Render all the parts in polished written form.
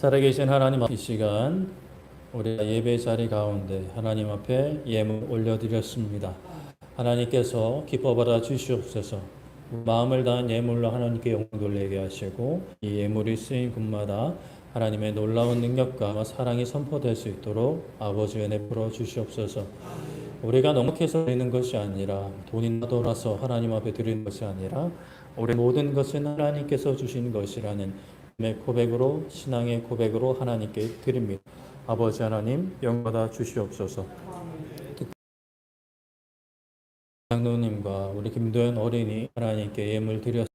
살아계신 하나님 앞 이 시간 우리가 예배 자리 가운데 하나님 앞에 예물 올려드렸습니다. 하나님께서 기뻐 받아 주시옵소서. 마음을 다한 예물로 하나님께 영광 돌리게 하시고 이 예물이 쓰인 곳마다 하나님의 놀라운 능력과 사랑이 선포될 수 있도록 아버지 은혜 풀어 주시옵소서. 우리가 넉넉해서 드리는 것이 아니라 돈이 나돌아서 하나님 앞에 드리는 것이 아니라 우리 모든 것은 하나님께서 주신 것이라는 고백으로, 신앙의 고백으로 하나님께 드립니다. 아버지 하나님 영받아 주시옵소서. 장로님과 우리 김도현 어린이 하나님께 예물 드렸습니다.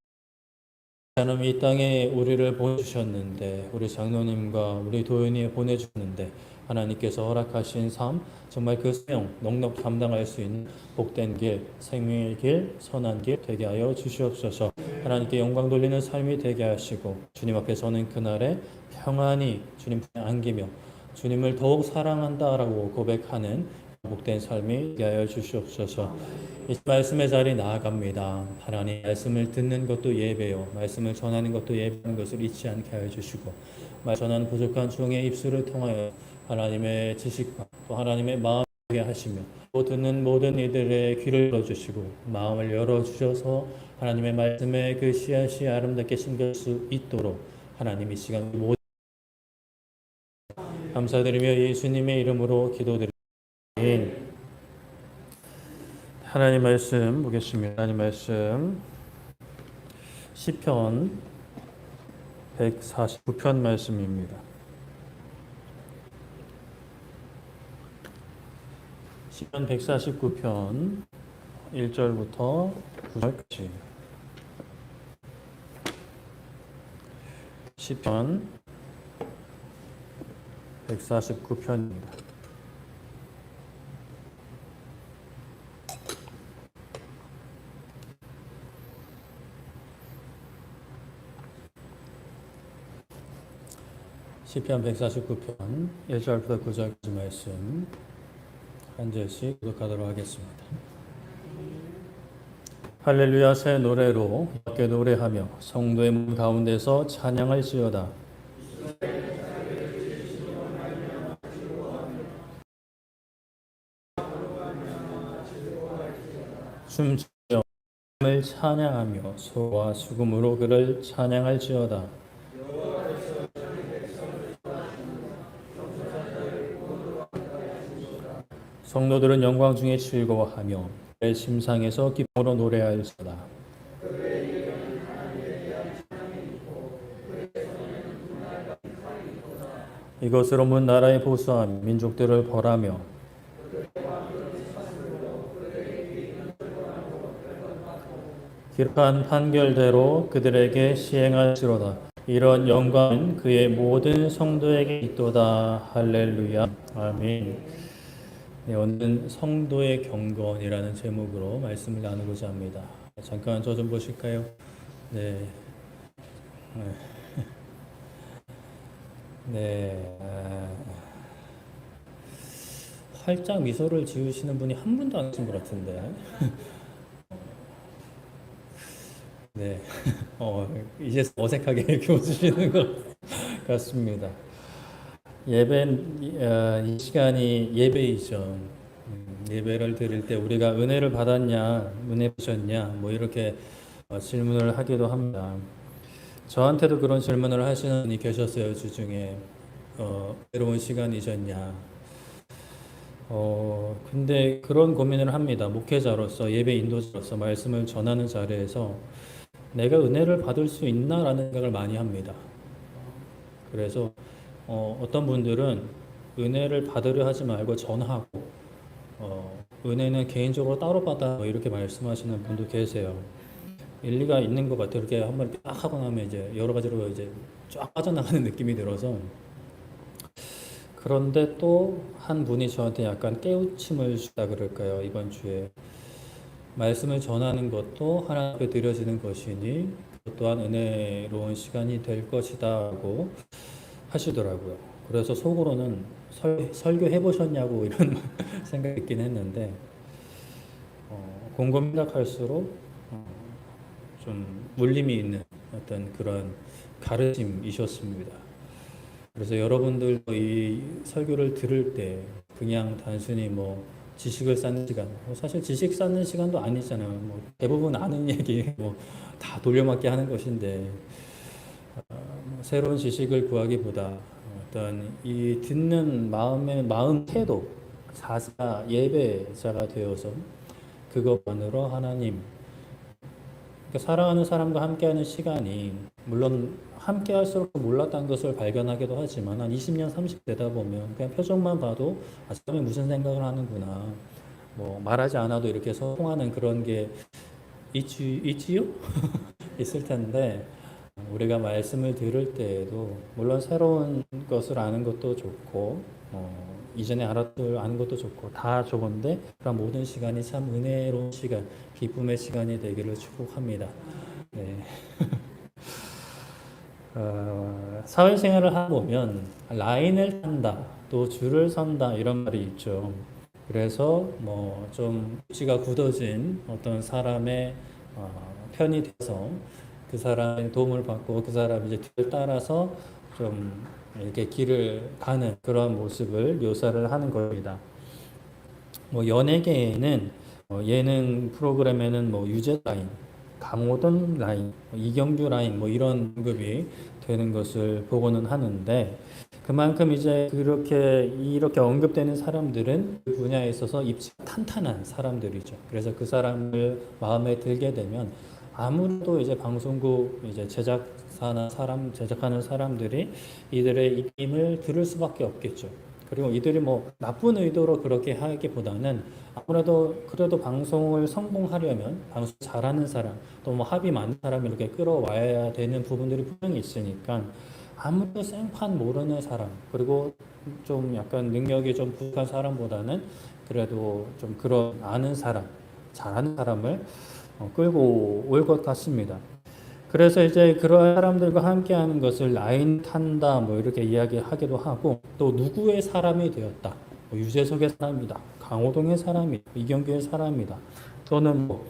하나님 이 땅에 우리를 보내주셨는데, 우리 장로님과 우리 도현이 보내주셨는데 하나님께서 허락하신 삶, 정말 그 사명 넉넉 감당할 수 있는 복된 길, 생명의 길, 선한 길 되게 하여 주시옵소서. 하나님께 영광 돌리는 삶이 되게 하시고 주님 앞에 서는 그날에 평안히 주님 품에 안기며 주님을 더욱 사랑한다라고 고백하는 복된 삶이 되게 하여 주시옵소서. 이 말씀의 자리 나아갑니다. 하나님 말씀을 듣는 것도 예배요, 말씀을 전하는 것도 예배하는 것을 잊지 않게 하여 주시고 말 전하는 부족한 종의 입술을 통하여 하나님의 지식과 또 하나님의 마음을 하게 하시며 또 듣는 모든 이들의 귀를 열어주시고 마음을 열어주셔서 하나님의 말씀에 그 씨앗이 아름답게 심길 수 있도록 하나님 이 시간 모든 감사드리며 예수님의 이름으로 기도드립니다. 하나님 말씀 보겠습니다. 하나님 말씀 시편 149편 말씀입니다. 시편 149편 1절부터 9절까지. 시편 149편입니다. 시편 149편 1절부터 9절까지 말씀 한 절씩 교독하도록 하겠습니다. 할렐루야 새 노래로 여호와께 노래하며 성도의 문 가운데서 찬양을 지어다. 춤추며 을 찬양하며 소와 수금으로 그를 찬양할 지어다. 성도들은 영광 중에 즐거워하며 내 심상에서 기쁨으로 노래할지어다. 이것으로 문 나라에 보수하며 민족들을 벌하며 기록한 판결대로 그들에게 시행할지로다. 이런 영광은 그의 모든 성도에게 있도다. 할렐루야. 아멘. 네, 오늘은 성도의 경건이라는 제목으로 말씀을 나누고자 합니다. 잠깐 저 좀 보실까요? 네. 네. 활짝 미소를 지으시는 분이 한 분도 안 계신 것 같은데. 네. 이제 어색하게 이렇게 웃으시는 것 같습니다. 이 시간이 예배이죠. 예배를 드릴 때 우리가 은혜를 받았냐, 은혜 받으셨냐, 뭐 이렇게 질문을 하기도 합니다. 저한테도 그런 질문을 하시는 분이 계셨어요. 주중에 외로운 시간이셨냐. 근데 그런 고민을 합니다. 목회자로서, 예배 인도자로서 말씀을 전하는 자리에서 내가 은혜를 받을 수 있나라는 생각을 많이 합니다. 그래서 어떤 분들은 은혜를 받으려 하지 말고 전하고 은혜는 개인적으로 따로 받아 뭐 이렇게 말씀하시는 분도 계세요. 일리가 있는 것 같아요. 이렇게 한번 딱 하고 나면 이제 여러 가지로 이제 쫙 빠져나가는 느낌이 들어서. 그런데 또 한 분이 저한테 약간 깨우침을 주다 그럴까요? 이번 주에 말씀을 전하는 것도 하나님 앞에 드려지는 것이니 그것 또한 은혜로운 시간이 될 것이다고 하시더라고요. 그래서 속으로는 설교해 보셨냐고 이런 생각이 있긴 했는데 곰곰이 생각할수록 좀 울림이 있는 어떤 그런 가르침이셨습니다. 그래서 여러분들도 이 설교를 들을 때 그냥 단순히 뭐 지식을 쌓는 시간, 사실 지식 쌓는 시간도 아니잖아요. 뭐 대부분 아는 얘기 뭐 다 돌려막기 하는 것인데 뭐 새로운 지식을 구하기보다 어떤 이 듣는 마음의 마음 태도, 자세가 예배자가 되어서 그것만으로 하나님, 그러니까 사랑하는 사람과 함께하는 시간이 물론 함께 할수록 몰랐던 것을 발견하기도 하지만 한 20년, 30 되다 보면 그냥 표정만 봐도 아, 사람이 무슨 생각을 하는구나. 뭐 말하지 않아도 이렇게 소통하는 그런 게 있지요? 있을 텐데 우리가 말씀을 들을 때에도 물론 새로운 것을 아는 것도 좋고 이전에 아는 것도 좋고 다 좋은데 그런 모든 시간이 참 은혜로운 시간, 기쁨의 시간이 되기를 축복합니다. 네. 사회생활을 하다 보면 라인을 탄다, 또 줄을 선다 이런 말이 있죠. 그래서 뭐 좀 위치가 굳어진 어떤 사람의 편이 돼서 그 사람의 도움을 받고 그 사람 이제 뒤를 따라서 좀 이렇게 길을 가는 그런 모습을 묘사를 하는 겁니다. 뭐 연예계에는 예능 프로그램에는 뭐 유재 라인, 강호동 라인, 이경규 라인 뭐 이런 급이 되는 것을 보고는 하는데 그만큼 이제 이렇게 언급되는 사람들은 그 분야에 있어서 입지가 탄탄한 사람들이죠. 그래서 그 사람을 마음에 들게 되면 아무래도 이제 방송국 이제 제작하는 사람들이 이들의 입김을 들을 수밖에 없겠죠. 그리고 이들이 뭐 나쁜 의도로 그렇게 하기보다는 아무래도 그래도 방송을 성공하려면 방송 잘하는 사람 또 뭐 합이 많은 사람 이렇게 끌어와야 되는 부분들이 분명히 있으니까 아무도 생판 모르는 사람 그리고 좀 약간 능력이 좀 부족한 사람보다는 그래도 좀 그런 아는 사람 잘하는 사람을 끌고 올 것 같습니다. 그래서 이제 그런 사람들과 함께 하는 것을 라인 탄다 뭐 이렇게 이야기하기도 하고 또 누구의 사람이 되었다. 뭐 유재석의 사람이다. 강호동의 사람이다. 이경규의 사람이다. 또는 뭐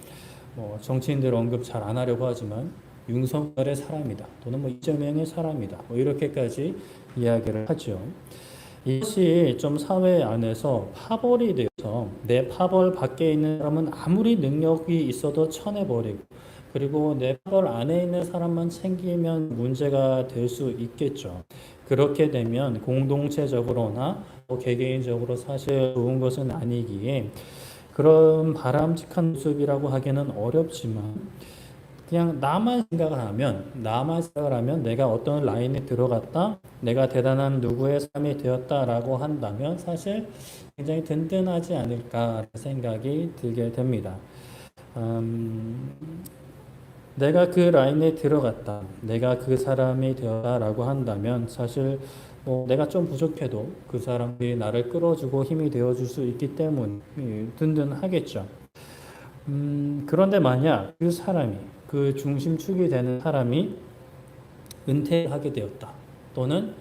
정치인들 언급 잘 안 하려고 하지만 윤석열의 사람이다. 또는 뭐 이재명의 사람이다. 뭐 이렇게까지 이야기를 하죠. 이것이 좀 사회 안에서 파벌이 되어서 내 파벌 밖에 있는 사람은 아무리 능력이 있어도 쳐내버리고 그리고 내 파벌 안에 있는 사람만 챙기면 문제가 될 수 있겠죠. 그렇게 되면 공동체적으로나 개개인적으로 사실 좋은 것은 아니기에 그런 바람직한 모습이라고 하기는 어렵지만 그냥 나만 생각을 하면 내가 어떤 라인에 들어갔다, 내가 대단한 누구의 삶이 되었다라고 한다면 사실 굉장히 든든하지 않을까 생각이 들게 됩니다. 내가 그 라인에 들어갔다, 내가 그 사람이 되었다라고 한다면 사실 뭐 내가 좀 부족해도 그 사람이 나를 끌어주고 힘이 되어줄 수 있기 때문에 든든하겠죠. 그런데 만약 그 중심축이 되는 사람이 은퇴하게 되었다. 또는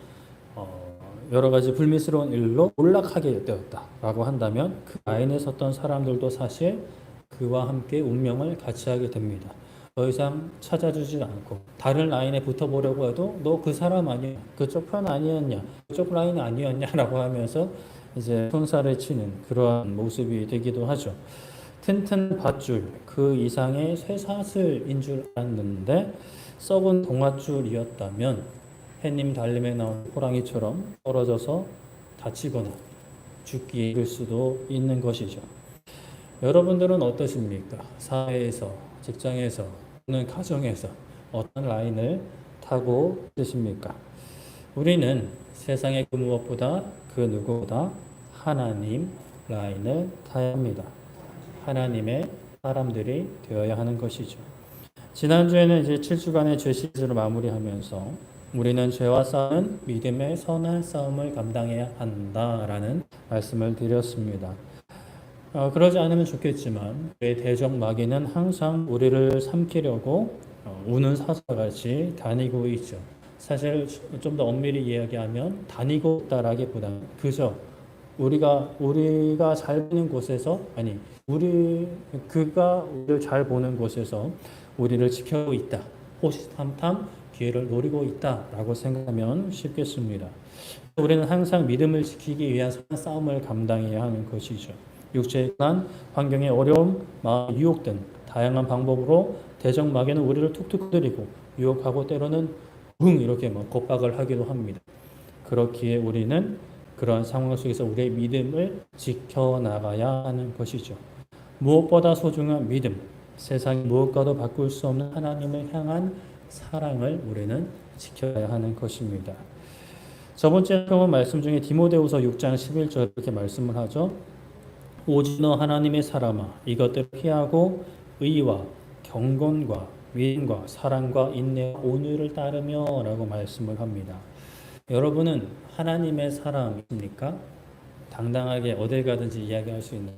여러 가지 불미스러운 일로 몰락하게 되었다라고 한다면 그 라인에 섰던 사람들도 사실 그와 함께 운명을 같이 하게 됩니다. 더 이상 찾아주지 않고 다른 라인에 붙어보려고 해도 너 그 사람 아니야? 그쪽 편 아니었냐? 그쪽 라인 아니었냐라고 하면서 이제 손살을 치는 그러한 모습이 되기도 하죠. 튼튼 밧줄 그 이상의 쇠사슬인 줄 알았는데 썩은 동아줄이었다면 해님 달림에 나온 호랑이처럼 떨어져서 다치거나 죽기에 이를 수도 있는 것이죠. 여러분들은 어떠십니까? 사회에서, 직장에서, 또는 가정에서 어떤 라인을 타고 계십니까? 우리는 세상의 그 무엇보다 그 누구보다 하나님 라인을 타야 합니다. 하나님의 사람들이 되어야 하는 것이죠. 지난주에는 이제 7주간의 죄 시리즈를 마무리하면서 우리는 죄와 싸우는 믿음의 선한 싸움을 감당해야 한다라는 말씀을 드렸습니다. 그러지 않으면 좋겠지만 대적 마귀는 항상 우리를 삼키려고 우는 사자같이 다니고 있죠. 사실 좀 더 엄밀히 이야기하면 다니고 있다라기보다는 그저 우리가 잘 보는 곳에서 그가 우리를 잘 보는 곳에서 우리를 지켜보고 있다. 호시탐탐 기회를 노리고 있다라고 생각하면 쉽겠습니다. 우리는 항상 믿음을 지키기 위한 싸움을 감당해야 하는 것이죠. 육체의 난, 환경의 어려움, 마음의 유혹 등 다양한 방법으로 대적마귀는 우리를 툭툭 두드리고 유혹하고 때로는 이렇게 겁박을 하기도 합니다. 그렇기에 우리는 그러한 상황 속에서 우리의 믿음을 지켜나가야 하는 것이죠. 무엇보다 소중한 믿음, 세상 무엇과도 바꿀 수 없는 하나님을 향한 사랑을 우리는 지켜야 하는 것입니다. 저번주에 본 말씀 중에 디모데후서 6장 11절 이렇게 말씀을 하죠. 오직 너 하나님의 사람아 이것들을 피하고 의와 경건과 믿음과 사랑과 인내와 온유를 따르며 라고 말씀을 합니다. 여러분은 하나님의 사람입니까? 당당하게 어딜 가든지 이야기할 수 있는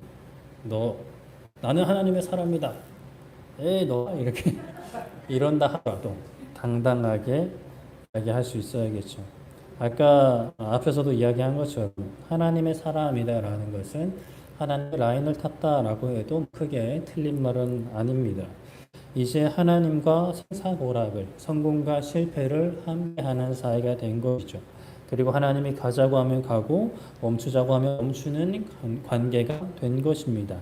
나는 하나님의 사람이다. 너 이렇게 이런다 하더라도 당당하게 이야기할 수 있어야겠죠. 아까 앞에서도 이야기한 것처럼 하나님의 사람이다라는 것은 하나님의 라인을 탔다라고 해도 크게 틀린 말은 아닙니다. 이제 하나님과 생사고락을, 성공과 실패를 함께하는 사이가 된 것이죠. 그리고 하나님이 가자고 하면 가고 멈추자고 하면 멈추는 관계가 된 것입니다.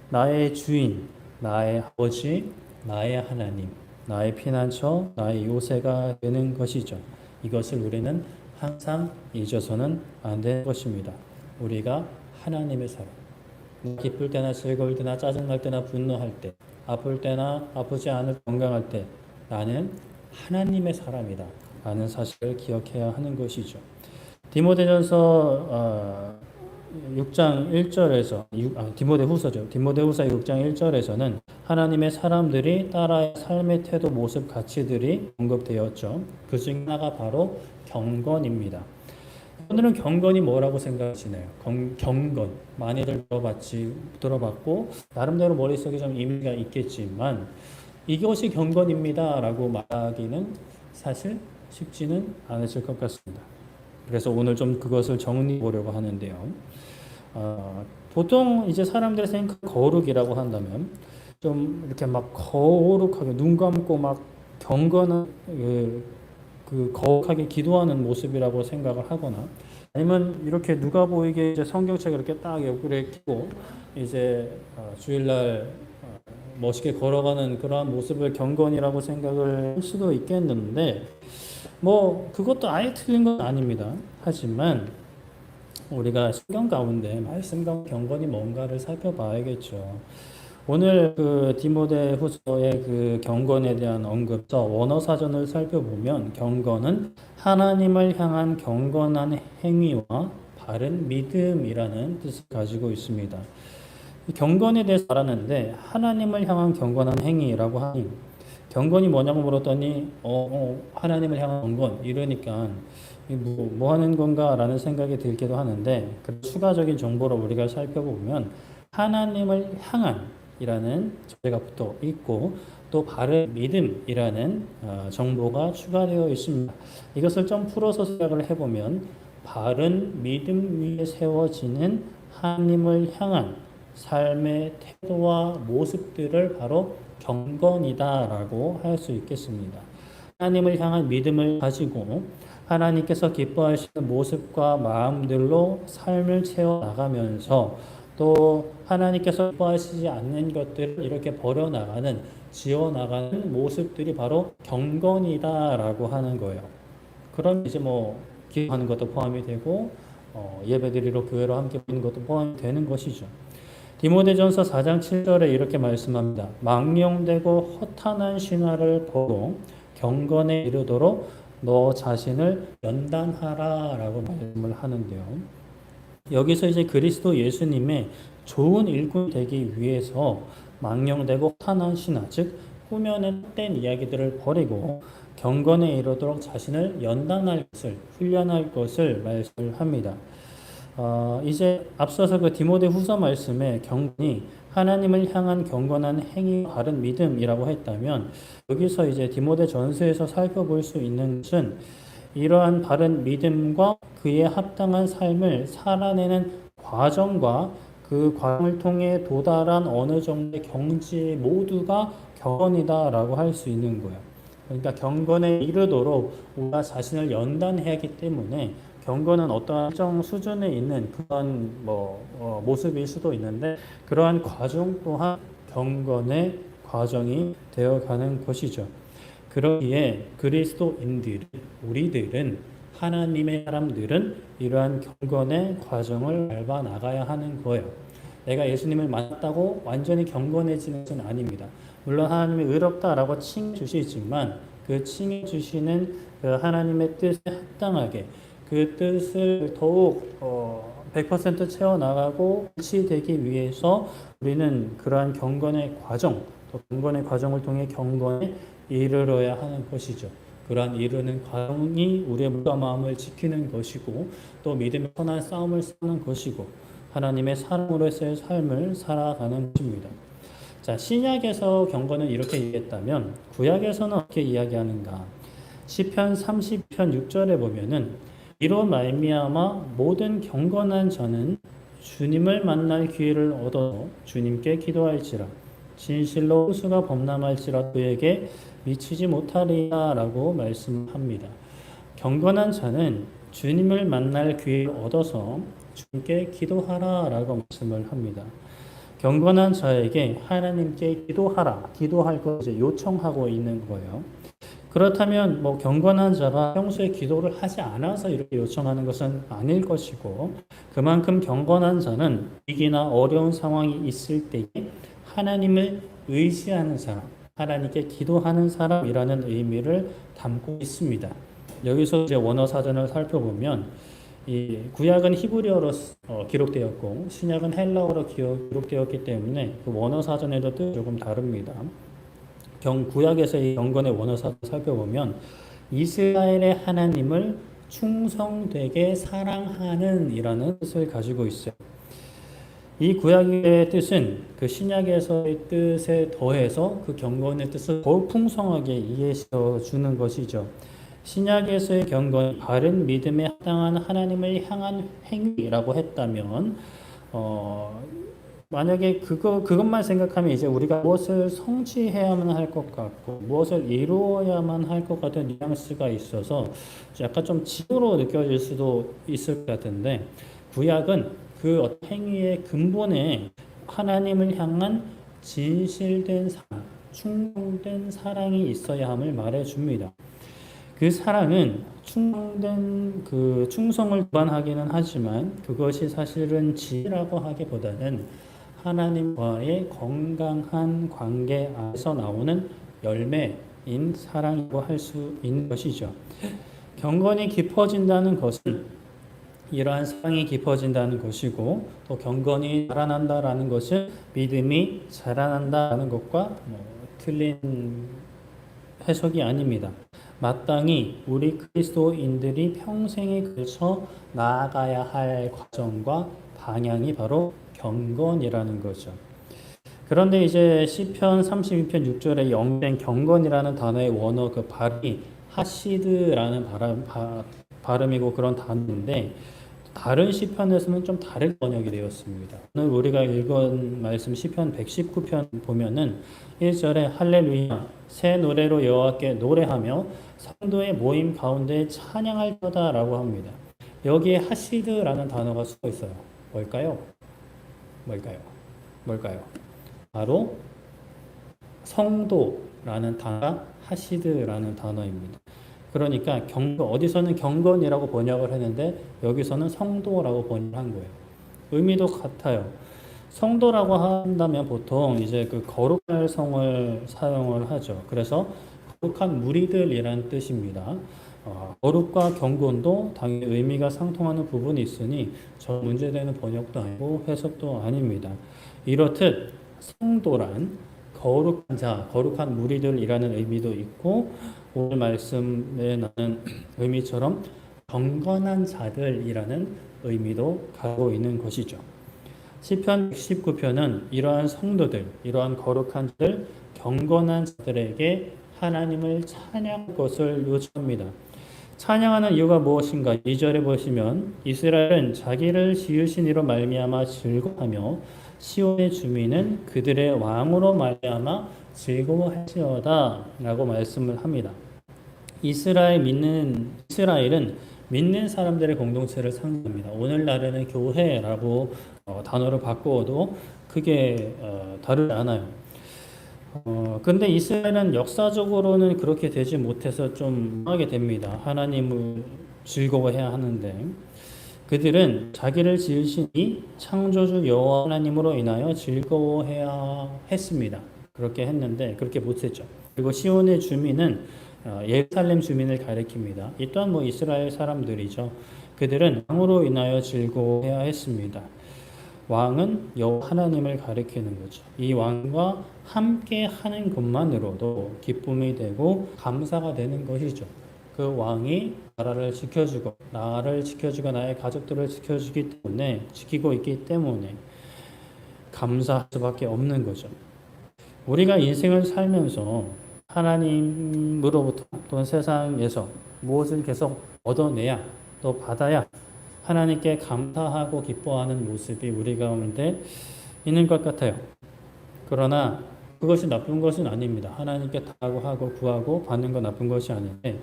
나의 주인, 나의 아버지, 나의 하나님, 나의 피난처, 나의 요새가 되는 것이죠. 이것을 우리는 항상 잊어서는 안 되는 것입니다. 우리가 하나님의 사람, 기쁠 때나 즐거울 때나 짜증날 때나 분노할 때, 아플 때나 아프지 않을 건강할 때 나는 하나님의 사람이다 라는 사실을 기억해야 하는 것이죠. 디모데전서 6장 1절에서 디모데후서죠. 디모데후서 6장 1절에서는 하나님의 사람들이 따라야 삶의 태도, 모습, 가치들이 언급되었죠. 그 중 하나가 바로 경건입니다. 오늘은 경건이 뭐라고 생각하시나요? 경건 많이들 들어봤고 나름대로 머릿속에 좀 의미가 있겠지만 이것이 경건입니다 라고 말하기는 사실 쉽지는 않으실 것 같습니다. 그래서 오늘 좀 그것을 정리해 보려고 하는데요. 보통 이제 사람들이 생각하는 거룩이라고 한다면 좀 이렇게 막 거룩하게 눈 감고 막 경건한 거룩하게 기도하는 모습이라고 생각을 하거나 아니면 이렇게 누가 보이게 이제 성경책을 이렇게 딱 옆구리에 끼고 이제 주일날 멋있게 걸어가는 그러한 모습을 경건이라고 생각을 할 수도 있겠는데 그것도 아예 틀린 건 아닙니다. 하지만 우리가 성경 가운데 말씀 가운데 경건이 뭔가를 살펴봐야겠죠. 오늘 디모데후서의 그 경건에 대한 언급서 원어 사전을 살펴보면 경건은 하나님을 향한 경건한 행위와 바른 믿음이라는 뜻을 가지고 있습니다. 경건에 대해서 말하는데 하나님을 향한 경건한 행위라고 하니 경건이 뭐냐고 물었더니 하나님을 향한 경건 이러니까 뭐 하는 건가 라는 생각이 들기도 하는데 추가적인 정보를 우리가 살펴보면 하나님을 향한 이라는 조제가 붙어 있고 또 바른 믿음이라는 정보가 추가되어 있습니다. 이것을 좀 풀어서 생각을 해보면 바른 믿음 위에 세워지는 하나님을 향한 삶의 태도와 모습들을 바로 경건이다라고 할 수 있겠습니다. 하나님을 향한 믿음을 가지고 하나님께서 기뻐하시는 모습과 마음들로 삶을 채워나가면서 또 하나님께서 기뻐하시지 않는 것들을 이렇게 버려나가는 지워나가는 모습들이 바로 경건이다라고 하는 거예요. 그럼 이제 기도하는 것도 포함이 되고 예배드리러 교회로 함께 보는 것도 포함이 되는 것이죠. 디모데전서 4장 7절에 이렇게 말씀합니다. 망령되고 허탄한 신화를 버리고 경건에 이르도록 너 자신을 연단하라 라고 말씀을 하는데요. 여기서 이제 그리스도 예수님의 좋은 일꾼이 되기 위해서 망령되고 허탄한 신화, 즉 꾸며낸 헛된 이야기들을 버리고 경건에 이르도록 자신을 연단할 것을, 훈련할 것을 말씀을 합니다. 이제 앞서서 그 디모데후서 말씀에 경건이 하나님을 향한 경건한 행위, 바른 믿음이라고 했다면 여기서 이제 디모데전서에서 살펴볼 수 있는 것은 이러한 바른 믿음과 그에 합당한 삶을 살아내는 과정과 그 과정을 통해 도달한 어느 정도의 경지 모두가 경건이다라고 할 수 있는 거예요. 그러니까 경건에 이르도록 우리가 자신을 연단해야 하기 때문에 경건은 어떠한 특정 수준에 있는 그런 모습일 수도 있는데 그러한 과정 또한 경건의 과정이 되어가는 것이죠. 그러기에 그리스도인들, 우리들은 하나님의 사람들은 이러한 경건의 과정을 밟아 나가야 하는 거예요. 내가 예수님을 만났다고 완전히 경건해지는 것은 아닙니다. 물론 하나님이 의롭다라고 칭해 주시지만 그 칭해 주시는 그 하나님의 뜻에 합당하게 그 뜻을 더욱 100% 채워나가고 일치되기 위해서 우리는 그러한 경건의 과정, 또 경건의 과정을 통해 경건에 이르러야 하는 것이죠. 그러한 이르는 과정이 우리의 몸과 마음을 지키는 것이고 또 믿음의 선한 싸움을 싸는 것이고 하나님의 사람으로서의 삶을 살아가는 것입니다. 자, 신약에서 경건은 이렇게 얘기했다면 구약에서는 어떻게 이야기하는가? 시편 30편 6절에 보면은 이로 말미암아 모든 경건한 자는 주님을 만날 기회를 얻어 주님께 기도할지라 진실로 호수가 범람할지라 그에게 미치지 못하리라 라고 말씀합니다. 경건한 자는 주님을 만날 기회를 얻어서 주님께 기도하라 라고 말씀을 합니다. 경건한 자에게 하나님께 기도하라, 기도할 것을 요청하고 있는 거예요. 그렇다면 경건한 자가 평소에 기도를 하지 않아서 이렇게 요청하는 것은 아닐 것이고 그만큼 경건한 자는 위기나 어려운 상황이 있을 때에 하나님을 의지하는 사람, 하나님께 기도하는 사람이라는 의미를 담고 있습니다. 여기서 이제 원어 사전을 살펴보면 이 구약은 히브리어로 기록되었고 신약은 헬라어로 기록되었기 때문에 그 원어 사전에도 뜻이 조금 다릅니다. 구약에서의 경건의 원어 사전을 살펴보면 이스라엘의 하나님을 충성되게 사랑하는 이라는 뜻을 가지고 있어요. 이 구약의 뜻은 그 신약에서의 뜻에 더해서 그 경건의 뜻을 더욱 풍성하게 이해시켜 주는 것이죠. 신약에서의 경건이 바른 믿음에 합당한 하나님을 향한 행위라고 했다면 만약에 그것만 생각하면 이제 우리가 무엇을 성취해야만 할 것 같고 무엇을 이루어야만 할 것 같은 뉘앙스가 있어서 약간 좀 지루로 느껴질 수도 있을 것 같은데 구약은 그 어떤 행위의 근본에 하나님을 향한 진실된 사랑, 충성된 사랑이 있어야 함을 말해줍니다. 그 사랑은 충성된 그 충성을 기반하기는 하지만 그것이 사실은 지라고 하기보다는 하나님과의 건강한 관계 안에서 나오는 열매인 사랑이라고 할 수 있는 것이죠. 경건이 깊어진다는 것은 이러한 사랑이 깊어진다는 것이고 또 경건이 자라난다라는 것은 믿음이 자라난다라는 것과 틀린 해석이 아닙니다. 마땅히 우리 그리스도인들이 평생에 걸쳐 나아가야 할 과정과 방향이 바로 경건이라는 거죠. 그런데 이제 시편 32편 6절에 영된 경건이라는 단어의 원어 그 발음이 하시드라는 발음이고 그런 단어인데 다른 시편에서는 좀 다르게 번역이 되었습니다. 오늘 우리가 읽은 말씀 시편 119편 보면은 1절에 할렐루야 새 노래로 여호와께 노래하며 성도의 모임 가운데 찬양할 거다라고 합니다. 여기에 하시드라는 단어가 쓰여 있어요. 뭘까요? 바로 성도라는 단어가 하시드라는 단어입니다. 그러니까 어디서는 경건이라고 번역을 했는데 여기서는 성도라고 번역한 거예요. 의미도 같아요. 성도라고 한다면 보통 이제 그 거룩할 성을 사용을 하죠. 그래서 거룩한 무리들이라는 뜻입니다. 거룩과 경건도 당연히 의미가 상통하는 부분이 있으니 저 문제되는 번역도 아니고 해석도 아닙니다. 이렇듯 성도란 거룩한 자, 거룩한 무리들이라는 의미도 있고 오늘 말씀에 나는 의미처럼 경건한 자들이라는 의미도 가지고 있는 것이죠. 시편 119편은 이러한 성도들, 이러한 거룩한 자들, 경건한 자들에게 하나님을 찬양할 것을 요청합니다. 찬양하는 이유가 무엇인가? 2절에 보시면 이스라엘은 자기를 지으신 이로 말미암아 즐거워하며 시온의 주민은 그들의 왕으로 말미암아 즐거워할지어다 라고 말씀을 합니다. 이스라엘은 믿는 사람들의 공동체를 상징합니다. 오늘날에는 교회라고 단어를 바꾸어도 크게 다르지 않아요. 근데 이스라엘은 역사적으로는 그렇게 되지 못해서 좀 하게 됩니다. 하나님을 즐거워해야 하는데 그들은 자기를 지으신 이 창조주 여호와 하나님으로 인하여 즐거워해야 했습니다. 그렇게 했는데 그렇게 못했죠. 그리고 시온의 주민은 예루살렘 주민을 가리킵니다. 이 또한 뭐 이스라엘 사람들이죠. 그들은 왕으로 인하여 즐거워해야 했습니다. 왕은 여호와 하나님을 가리키는 거죠. 이 왕과 함께 하는 것만으로도 기쁨이 되고 감사가 되는 것이죠. 그 왕이 나라를 지켜주고 나를 지켜주고 나의 가족들을 지키고 있기 때문에 감사할 수밖에 없는 거죠. 우리가 인생을 살면서 하나님으로부터 또는 세상에서 무엇을 계속 얻어내야 또 받아야 하나님께 감사하고 기뻐하는 모습이 우리 가운데 있는 것 같아요. 그러나 그것이 나쁜 것은 아닙니다. 하나님께 다하고 하고 구하고 받는 건 나쁜 것이 아닌데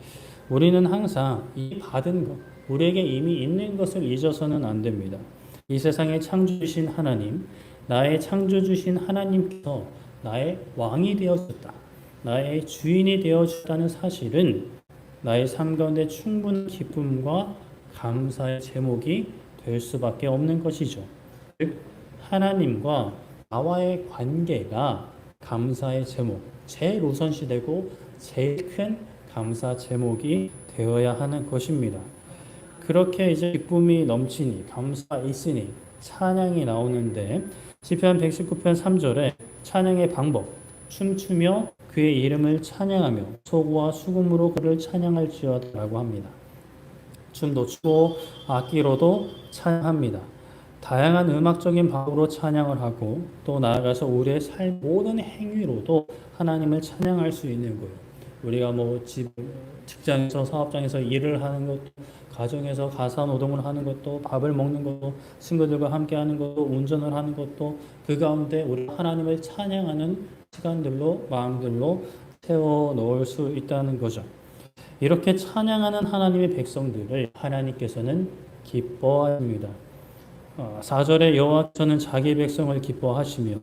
우리는 항상 이 받은 것, 우리에게 이미 있는 것을 잊어서는 안 됩니다. 이 세상의 창조주신 하나님, 나의 창조주신 하나님께서 나의 왕이 되어줬다. 나의 주인이 되어줬다는 사실은 나의 삶 가운데 충분한 기쁨과 감사의 제목이 될 수밖에 없는 것이죠. 즉 하나님과 나와의 관계가 감사의 제목, 제일 우선시되고 제일 큰 감사 제목이 되어야 하는 것입니다. 그렇게 이제 기쁨이 넘치니 감사가 있으니 찬양이 나오는데 시편 119편 3절에 찬양의 방법, 춤추며 그의 이름을 찬양하며 소고와 수금으로 그를 찬양할지어다라고 합니다. 춤도 추고 악기로도 찬양합니다. 다양한 음악적인 방법으로 찬양을 하고 또 나아가서 우리의 삶 모든 행위로도 하나님을 찬양할 수 있는 거예요. 우리가 뭐 직장에서 사업장에서 일을 하는 것도 가정에서 가사 노동을 하는 것도 밥을 먹는 것도 친구들과 함께 하는 것도 운전을 하는 것도 그 가운데 우리 하나님을 찬양하는 시간들로 마음들로 세워 놓을 수 있다는 거죠. 이렇게 찬양하는 하나님의 백성들을 하나님께서는 기뻐하십니다. 4절에 여호와께서는 자기 백성을 기뻐하시며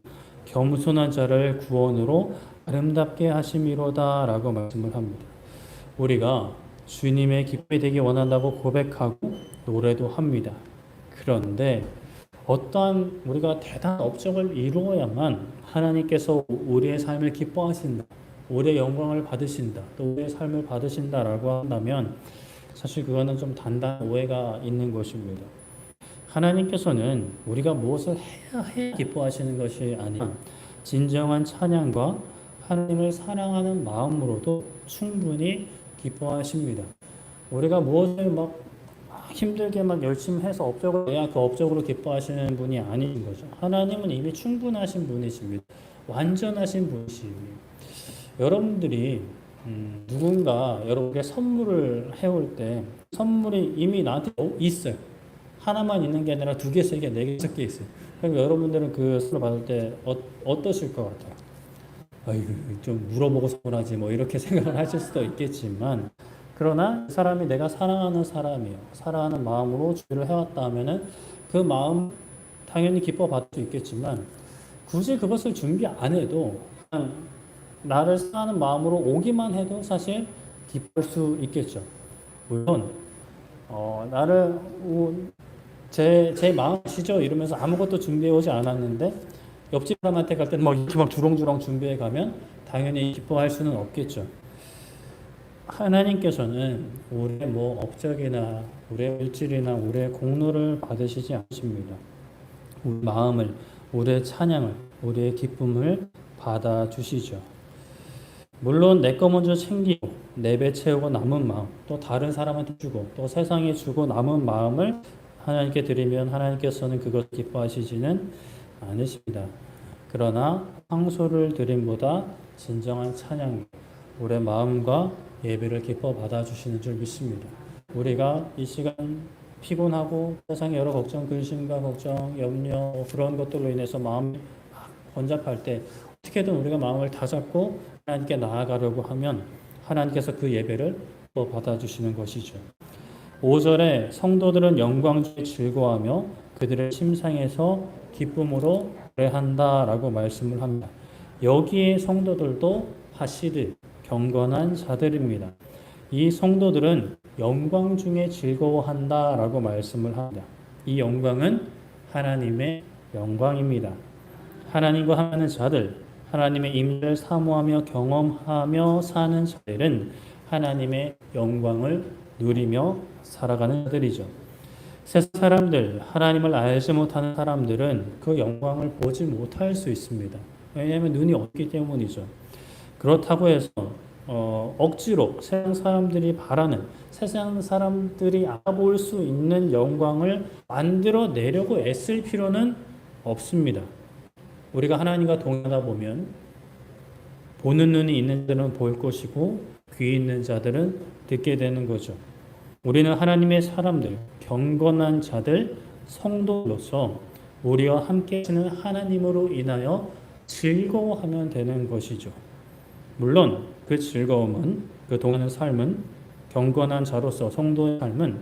겸손한 자를 구원으로 아름답게 하심이로다 라고 말씀을 합니다. 우리가 주님의 기쁨이 되기 원한다고 고백하고 노래도 합니다. 그런데 어떠한 우리가 대단한 업적을 이루어야만 하나님께서 우리의 삶을 기뻐하신다. 우리의 영광을 받으신다. 또 우리의 삶을 받으신다라고 한다면 사실 그거는 좀 단단한 오해가 있는 것입니다. 하나님께서는 우리가 무엇을 해야 기뻐하시는 것이 아니라 진정한 찬양과 하나님을 사랑하는 마음으로도 충분히 기뻐하십니다. 우리가 무엇을 막 힘들게 막 열심히 해서 업적을 내야 그 업적으로 기뻐하시는 분이 아닌 거죠. 하나님은 이미 충분하신 분이십니다. 완전하신 분이십니다. 여러분들이 누군가 여러분에게 선물을 해올 때 선물이 이미 나한테 있어요. 하나만 있는 게 아니라 2개, 3개, 4개, 5개 있어요. 그럼 여러분들은 그 선물 받을 때 어떠실 것 같아요? 아이고, 좀 물어보고 선물하지 뭐 이렇게 생각을 하실 수도 있겠지만 그러나 그 사람이 내가 사랑하는 사람이에요. 사랑하는 마음으로 주의를 해왔다 하면은 그 마음 당연히 기뻐 받을 수 있겠지만 굳이 그것을 준비 안 해도 그냥 나를 사랑하는 마음으로 오기만 해도 사실 기쁠 수 있겠죠. 물론 나를 제 마음 아시죠? 이러면서 아무것도 준비해 오지 않았는데 옆집 사람한테 갈 때는 막 이렇게 막 주렁주렁 준비해 가면 당연히 기뻐할 수는 없겠죠. 하나님께서는 우리의 뭐 업적이나 우리의 물질이나 우리의 공로를 받으시지 않으십니다. 우리 마음을, 우리의 찬양을, 우리의 기쁨을 받아주시죠. 물론 내 거 먼저 챙기고 내 배 채우고 남은 마음, 또 다른 사람한테 주고 또 세상에 주고 남은 마음을 하나님께 드리면 하나님께서는 그것 기뻐하시지는 않으십니다. 그러나 황소를 드림보다 진정한 찬양, 우리의 마음과 예배를 기뻐 받아주시는 줄 믿습니다. 우리가 이 시간 피곤하고 세상의 여러 걱정, 근심과 걱정, 염려 그런 것들로 인해서 마음이 막 번잡할 때 어떻게든 우리가 마음을 다잡고 하나님께 나아가려고 하면 하나님께서 그 예배를 또 받아주시는 것이죠. 5절에 성도들은 영광 중에 즐거워하며 그들의 심상에서 기쁨으로 노래한다라고 말씀을 합니다. 여기에 성도들도 하시드, 경건한 자들입니다. 이 성도들은 영광 중에 즐거워한다라고 말씀을 합니다. 이 영광은 하나님의 영광입니다. 하나님과 함께하는 자들, 하나님의 임재를 사모하며 경험하며 사는 자들은 하나님의 영광을 누리며 살아가는 자들이죠. 세상 사람들, 하나님을 알지 못하는 사람들은 그 영광을 보지 못할 수 있습니다. 왜냐하면 눈이 없기 때문이죠. 그렇다고 해서 억지로 세상 사람들이 바라는, 세상 사람들이 알아볼 수 있는 영광을 만들어내려고 애쓸 필요는 없습니다. 우리가 하나님과 동행하다 보면 보는 눈이 있는 자들은 볼 것이고 귀 있는 자들은 듣게 되는 거죠. 우리는 하나님의 사람들, 경건한 자들, 성도로서 우리와 함께 하시는 하나님으로 인하여 즐거워하면 되는 것이죠. 물론 그 즐거움은, 그 동안의 삶은, 경건한 자로서 성도의 삶은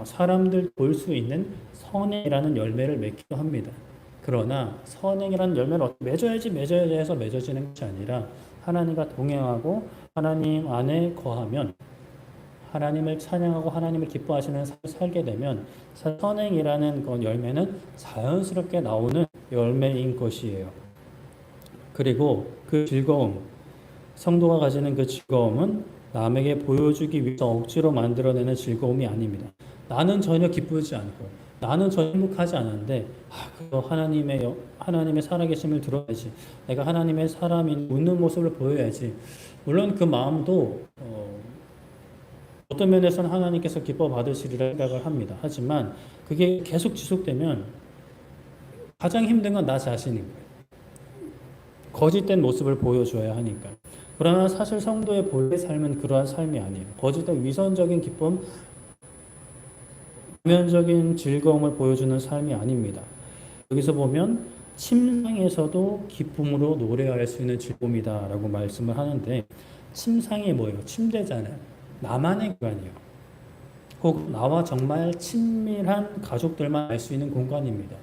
사람들 볼 수 있는 선행이라는 열매를 맺기도 합니다. 그러나 선행이라는 열매를 맺어야지 해서 맺어지는 것이 아니라 하나님과 동행하고 하나님 안에 거하면, 하나님을 찬양하고 하나님을 기뻐하시는 삶을 살게 되면 선행이라는 그 열매는 자연스럽게 나오는 열매인 것이에요. 그리고 그 즐거움, 성도가 가지는 그 즐거움은 남에게 보여주기 위해서 억지로 만들어내는 즐거움이 아닙니다. 나는 전혀 기쁘지 않고 나는 전혀 행복하지 않은데 그거 하나님의 살아계심을 들어야지, 내가 하나님의 사람인 웃는 모습을 보여야지. 물론 그 마음도 어떤 면에서는 하나님께서 기뻐 받으시리라 생각을 합니다. 하지만 그게 계속 지속되면 가장 힘든 건 나 자신인 거예요. 거짓된 모습을 보여줘야 하니까. 그러나 사실 성도의 본래 삶은 그러한 삶이 아니에요. 거짓된 위선적인 기쁨, 표면적인 즐거움을 보여주는 삶이 아닙니다. 여기서 보면 침상에서도 기쁨으로 노래할 수 있는 즐거움이다 라고 말씀을 하는데, 침상이 뭐예요? 침대잖아요. 나만의 공간이에요. 혹 나와 정말 친밀한 가족들만 알 수 있는 공간입니다.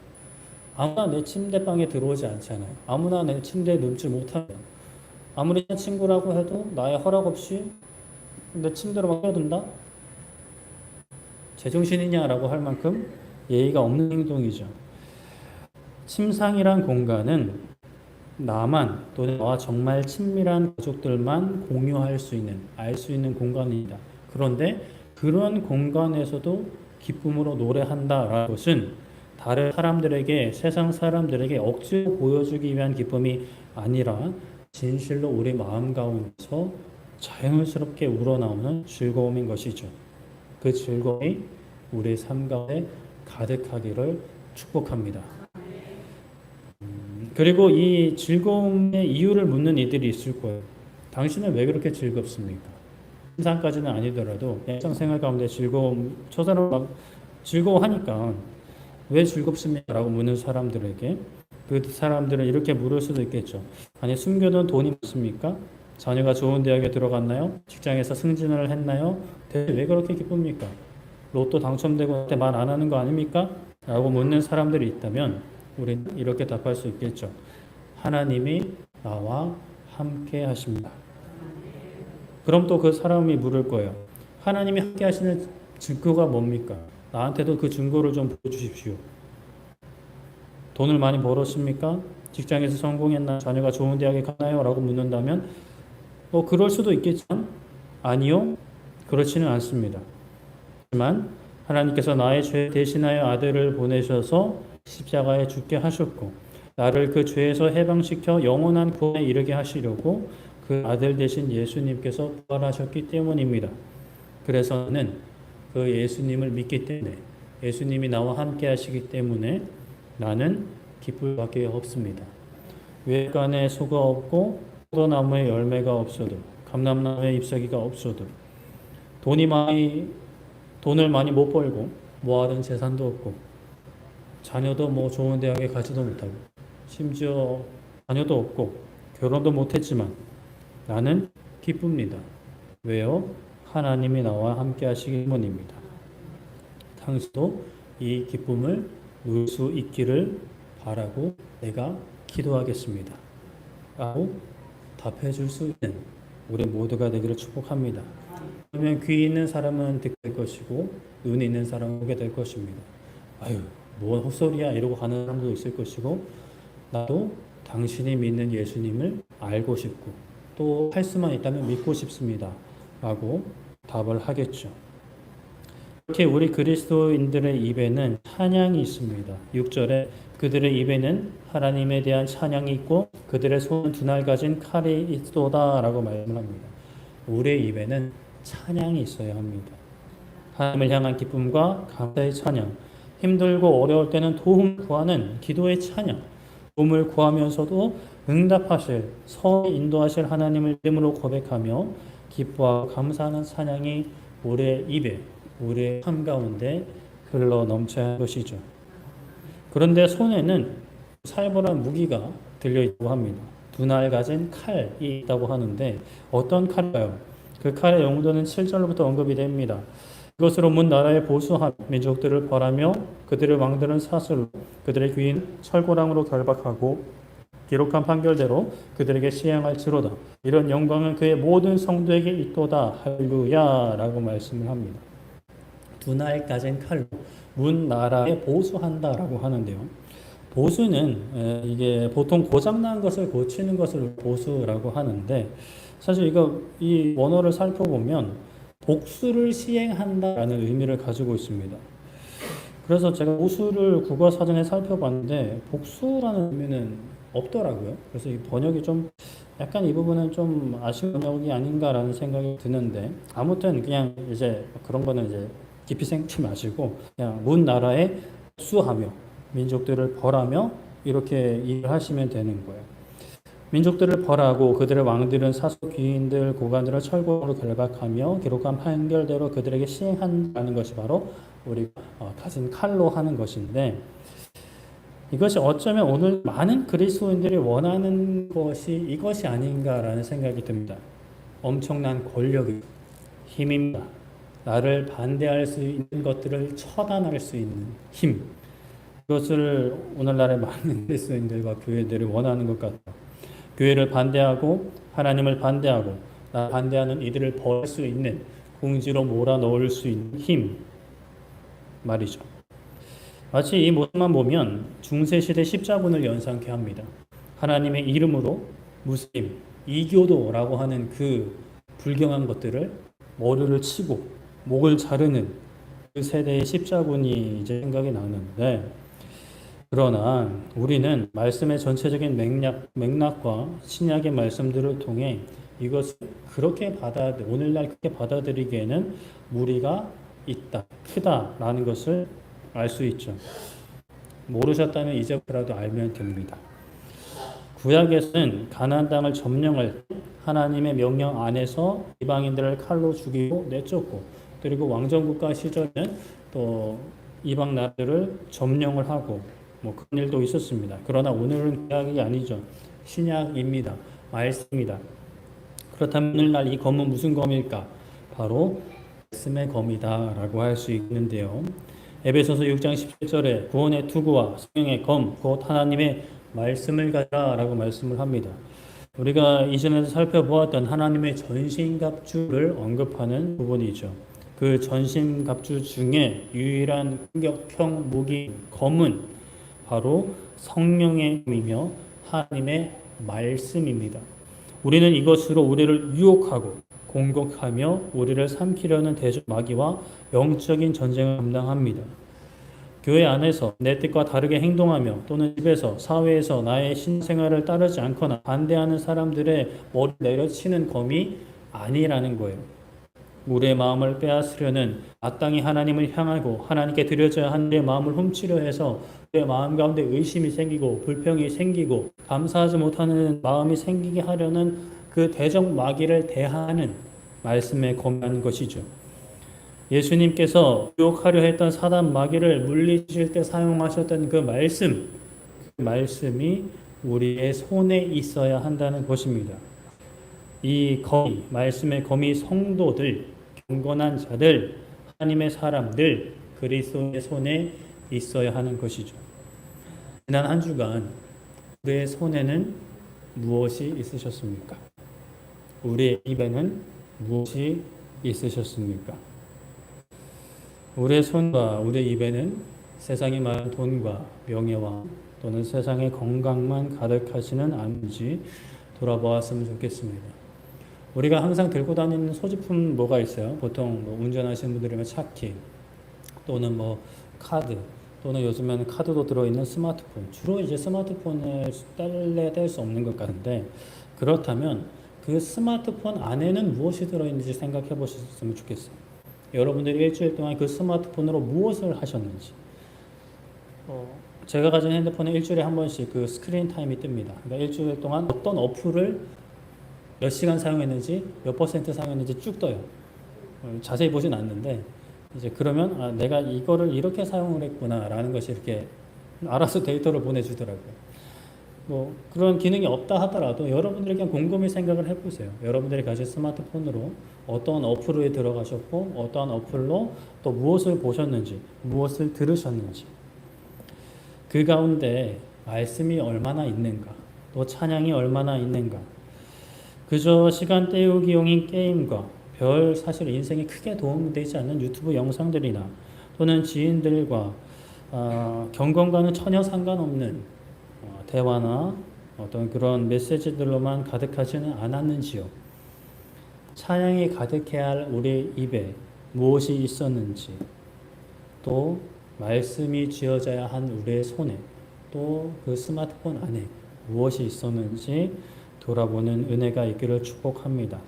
아무나 내 침대방에 들어오지 않잖아요. 아무나 내 침대에 눕지 못하면, 아무리 친구라고 해도 나의 허락 없이 내 침대로 막 뛰어든다? 제정신이냐라고 할 만큼 예의가 없는 행동이죠. 침상이란 공간은 나만, 또 나와 정말 친밀한 가족들만 공유할 수 있는, 알 수 있는 공간입니다. 그런데 그런 공간에서도 기쁨으로 노래한다라는 것은 다른 사람들에게, 세상 사람들에게 억지로 보여주기 위한 기쁨이 아니라 진실로 우리 마음 가운데서 자연스럽게 우러나오는 즐거움인 것이죠. 그 즐거움이 우리 삶 가운데 가득하기를 축복합니다. 그리고 이 즐거움의 이유를 묻는 이들이 있을 거예요. 당신은 왜 그렇게 즐겁습니까? 신상까지는 아니더라도 일상생활 가운데 즐거움, 저 사람 막 즐거워하니까 왜 즐겁습니까? 라고 묻는 사람들에게 그 사람들은 이렇게 물을 수도 있겠죠. 아니, 숨겨둔 돈이 많습니까? 자녀가 좋은 대학에 들어갔나요? 직장에서 승진을 했나요? 대체 왜 그렇게 기쁩니까? 로또 당첨되고 나한테 말 안 하는 거 아닙니까? 라고 묻는 사람들이 있다면 우리는 이렇게 답할 수 있겠죠. 하나님이 나와 함께 하십니다. 그럼 또 그 사람이 물을 거예요. 하나님이 함께 하시는 증거가 뭡니까? 나한테도 그 증거를 좀 보여주십시오. 돈을 많이 벌었습니까? 직장에서 성공했나? 자녀가 좋은 대학에 갔나요? 라고 묻는다면 그럴 수도 있겠지만 아니요, 그렇지는 않습니다. 하지만 하나님께서 나의 죄 대신하여 아들을 보내셔서 십자가에 죽게 하셨고 나를 그 죄에서 해방시켜 영원한 구원에 이르게 하시려고 그 아들 되신 예수님께서 부활하셨기 때문입니다. 그래서 나는 그 예수님을 믿기 때문에, 예수님이 나와 함께 하시기 때문에 나는 기쁠 밖에 없습니다. 외관에 소가 없고 포도나무에 열매가 없어도, 감람나무에 잎사귀가 없어도, 돈을 많이 못 벌고 모아둔 재산도 없고 자녀도 뭐 좋은 대학에 가지도 못하고 심지어 자녀도 없고 결혼도 못했지만 나는 기쁩니다. 왜요? 하나님이 나와 함께 하시기 때문입니다. 당신도 이 기쁨을 누릴 수 있기를 바라고 내가 기도하겠습니다. 라고 답해 줄 수 있는 우리 모두가 되기를 축복합니다. 그러면 귀 있는 사람은 듣게 될 것이고 눈이 있는 사람은 보게 될 것입니다. 아유, 뭔 헛소리야 이러고 가는 사람도 있을 것이고 나도 당신이 믿는 예수님을 알고 싶고 또 할 수만 있다면 믿고 싶습니다. 라고 답을 하겠죠. 이렇게 우리 그리스도인들의 입에는 찬양이 있습니다. 6절에 그들의 입에는 하나님에 대한 찬양이 있고 그들의 손은 두 날 가진 칼이 있도다 라고 말합니다. 우리의 입에는 찬양이 있어야 합니다. 하나님을 향한 기쁨과 감사의 찬양, 힘들고 어려울 때는 도움을 구하는 기도의 찬양, 도움을 구하면서도 응답하실, 선히 인도하실 하나님을 이름으로 고백하며 기뻐하고 감사하는 찬양이 우리의 입에, 우리의 삶 가운데 흘러 넘쳐야 하는 것이죠. 그런데 손에는 살벌한 무기가 들려있다고 합니다. 두 날 가진 칼이 있다고 하는데 어떤 칼일까요? 그 칼의 용도는 7절부터 언급이 됩니다. 이것으로 문 나라에 보수한 민족들을 벌하며 그들의 왕들은 사슬로 그들의 귀인 철고랑으로 결박하고 기록한 판결대로 그들에게 시행할지로다. 이런 영광은 그의 모든 성도에게 있도다. 할렐루야 라고 말씀을 합니다. 두 날 가진 칼로 문 나라에 보수한다라고 하는데요. 보수는 이게 보통 고장난 것을 고치는 것을 보수라고 하는데 사실 이 원어를 살펴보면 복수를 시행한다라는 의미를 가지고 있습니다. 그래서 제가 보수를 국어 사전에 살펴봤는데 복수라는 의미는 없더라고요. 그래서 이 번역이 좀 약간 이 부분은 좀 아쉬운 번역이 아닌가라는 생각이 드는데 아무튼 그냥 이제 그런 거는 이제 깊이 생각하지 마시고 그냥 문 나라에 복수하며 민족들을 벌하며 이렇게 일하시면 되는 거예요. 민족들을 벌하고 그들의 왕들은 사수 귀인들 고관들을 철고로 결박하며 기록한 판결대로 그들에게 시행한다는 것이 바로 우리가 가진 칼로 하는 것인데 이것이 어쩌면 오늘 많은 그리스도인들이 원하는 것이 이것이 아닌가라는 생각이 듭니다. 엄청난 권력이 힘입니다. 나를 반대할 수 있는 것들을 처단할 수 있는 힘. 그것을 오늘날의 많은 그리스도인들과 교회들이 원하는 것 같아요. 교회를 반대하고 하나님을 반대하고 나 반대하는 이들을 벌할 수 있는 궁지로 몰아넣을 수 있는 힘 말이죠. 마치 이 모습만 보면 중세시대 십자군을 연상케 합니다. 하나님의 이름으로 무슬림, 이교도라고 하는 그 불경한 것들을 머리를 치고 목을 자르는 그 세대의 십자군이 이제 생각이 나는데 그러나 우리는 말씀의 전체적인 맥락과 신약의 말씀들을 통해 이것을 오늘날 그렇게 받아들이기에는 무리가 있다, 크다라는 것을 알 수 있죠. 모르셨다면 이제부터라도 알면 됩니다. 구약에서는 가나안 땅을 점령할 때 하나님의 명령 안에서 이방인들을 칼로 죽이고 내쫓고 그리고 왕정국가 시절에는 또 이방 나라들을 점령을 하고 뭐 그런 일도 있었습니다. 그러나 오늘은 구약이 아니죠. 신약입니다. 말씀입니다. 그렇다면 오늘날 이 검은 무슨 검일까? 바로 말씀의 검이다라고 할 수 있는데요. 에베소서 6장 17절에 구원의 투구와 성령의 검, 곧 하나님의 말씀을 가져라라고 말씀을 합니다. 우리가 이전에 살펴보았던 하나님의 전신갑주를 언급하는 부분이죠. 그 전신갑주 중에 유일한 공격형 무기 검은 바로 성령의 힘이며 하나님의 말씀입니다. 우리는 이것으로 우리를 유혹하고 공격하며 우리를 삼키려는 대적 마귀와 영적인 전쟁을 감당합니다. 교회 안에서 내 뜻과 다르게 행동하며 또는 집에서 사회에서 나의 신생활을 따르지 않거나 반대하는 사람들의 머리를 내려치는 검이 아니라는 거예요. 우리의 마음을 빼앗으려는 마땅히 하나님을 향하고 하나님께 드려져야 하는 내 마음을 훔치려 해서 내 마음 가운데 의심이 생기고 불평이 생기고 감사하지 못하는 마음이 생기게 하려는 그 대적 마귀를 대하는 말씀에 검하는 것이죠. 예수님께서 유혹하려 했던 사단 마귀를 물리칠 때 사용하셨던 그 말씀이 우리의 손에 있어야 한다는 것입니다. 이 거미, 말씀의 거미 성도들, 경건한 자들, 하나님의 사람들, 그리스도의 손에 있어야 하는 것이죠. 지난 한 주간 우리의 손에는 무엇이 있으셨습니까? 우리의 입에는 무엇이 있으셨습니까? 우리의 손과 우리의 입에는 세상에 많은 돈과 명예와 또는 세상의 건강만 가득하지는 않은지 돌아보았으면 좋겠습니다. 우리가 항상 들고 다니는 소지품 뭐가 있어요? 보통 뭐 운전하시는 분들이면 차키 또는 뭐 카드 또는 요즘에는 카드도 들어있는 스마트폰, 주로 이제 스마트폰을 뗄 수 없는 것 같은데, 그렇다면 그 스마트폰 안에는 무엇이 들어있는지 생각해 보셨으면 좋겠어요. 여러분들이 일주일 동안 그 스마트폰으로 무엇을 하셨는지. 제가 가진 핸드폰에 일주일에 한 번씩 그 스크린 타임이 뜹니다. 그러니까 일주일 동안 어떤 어플을 몇 시간 사용했는지, 몇 퍼센트 사용했는지 쭉 떠요. 자세히 보진 않는데, 이제 그러면 내가 이거를 이렇게 사용을 했구나라는 것이 이렇게 알아서 데이터를 보내주더라고요. 뭐 그런 기능이 없다 하더라도 여러분들이 그냥 곰곰이 생각을 해보세요. 여러분들이 가진 스마트폰으로 어떤 어플에 들어가셨고 어떠한 어플로 또 무엇을 보셨는지, 무엇을 들으셨는지, 그 가운데 말씀이 얼마나 있는가, 또 찬양이 얼마나 있는가. 그저 시간 때우기용인 게임과 별 사실 인생에 크게 도움되지 않는 유튜브 영상들이나 또는 지인들과 경건과는 전혀 상관없는 대화나 어떤 그런 메시지들로만 가득하지는 않았는지요. 찬양이 가득해야 할 우리 입에 무엇이 있었는지, 또 말씀이 쥐어져야 한 우리의 손에, 또 그 스마트폰 안에 무엇이 있었는지 돌아보는 은혜가 있기를 축복합니다.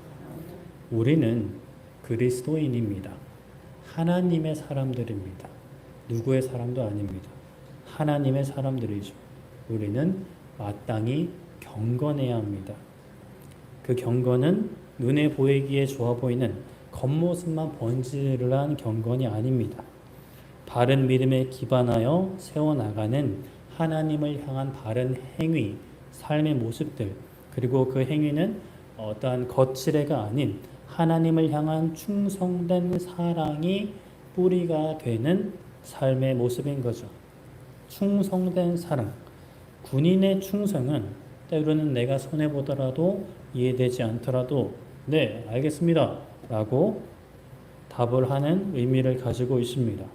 우리는 그리스도인입니다. 하나님의 사람들입니다. 누구의 사람도 아닙니다. 하나님의 사람들이죠. 우리는 마땅히 경건해야 합니다. 그 경건은 눈에 보이기에 좋아 보이는 겉모습만 번지르르한 경건이 아닙니다. 바른 믿음에 기반하여 세워나가는 하나님을 향한 바른 행위, 삶의 모습들, 그리고 그 행위는 어떠한 거칠애가 아닌 하나님을 향한 충성된 사랑이 뿌리가 되는 삶의 모습인 거죠. 충성된 사랑. 군인의 충성은 때로는 내가 손해보더라도 이해되지 않더라도 네, 알겠습니다 라고 답을 하는 의미를 가지고 있습니다.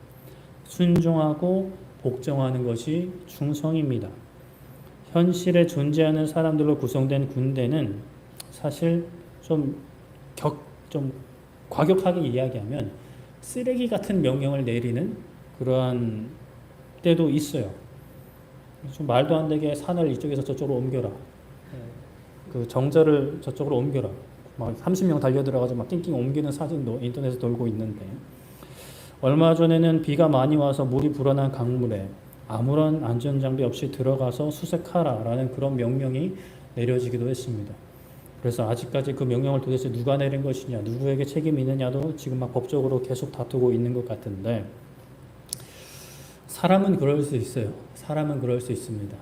순종하고 복종하는 것이 충성입니다. 현실에 존재하는 사람들로 구성된 군대는 사실 좀 과격하게 이야기하면 쓰레기 같은 명령을 내리는 그러한 때도 있어요. 좀 말도 안 되게 산을 이쪽에서 저쪽으로 옮겨라. 그 정자를 저쪽으로 옮겨라. 막 30명 달려들어가지고 막 낑낑 옮기는 사진도 인터넷에 돌고 있는데, 얼마 전에는 비가 많이 와서 물이 불어난 강물에 아무런 안전장비 없이 들어가서 수색하라라는 그런 명령이 내려지기도 했습니다. 그래서 아직까지 그 명령을 도대체 누가 내린 것이냐, 누구에게 책임이 있느냐도 지금 막 법적으로 계속 다투고 있는 것 같은데, 사람은 그럴 수 있어요. 사람은 그럴 수 있습니다.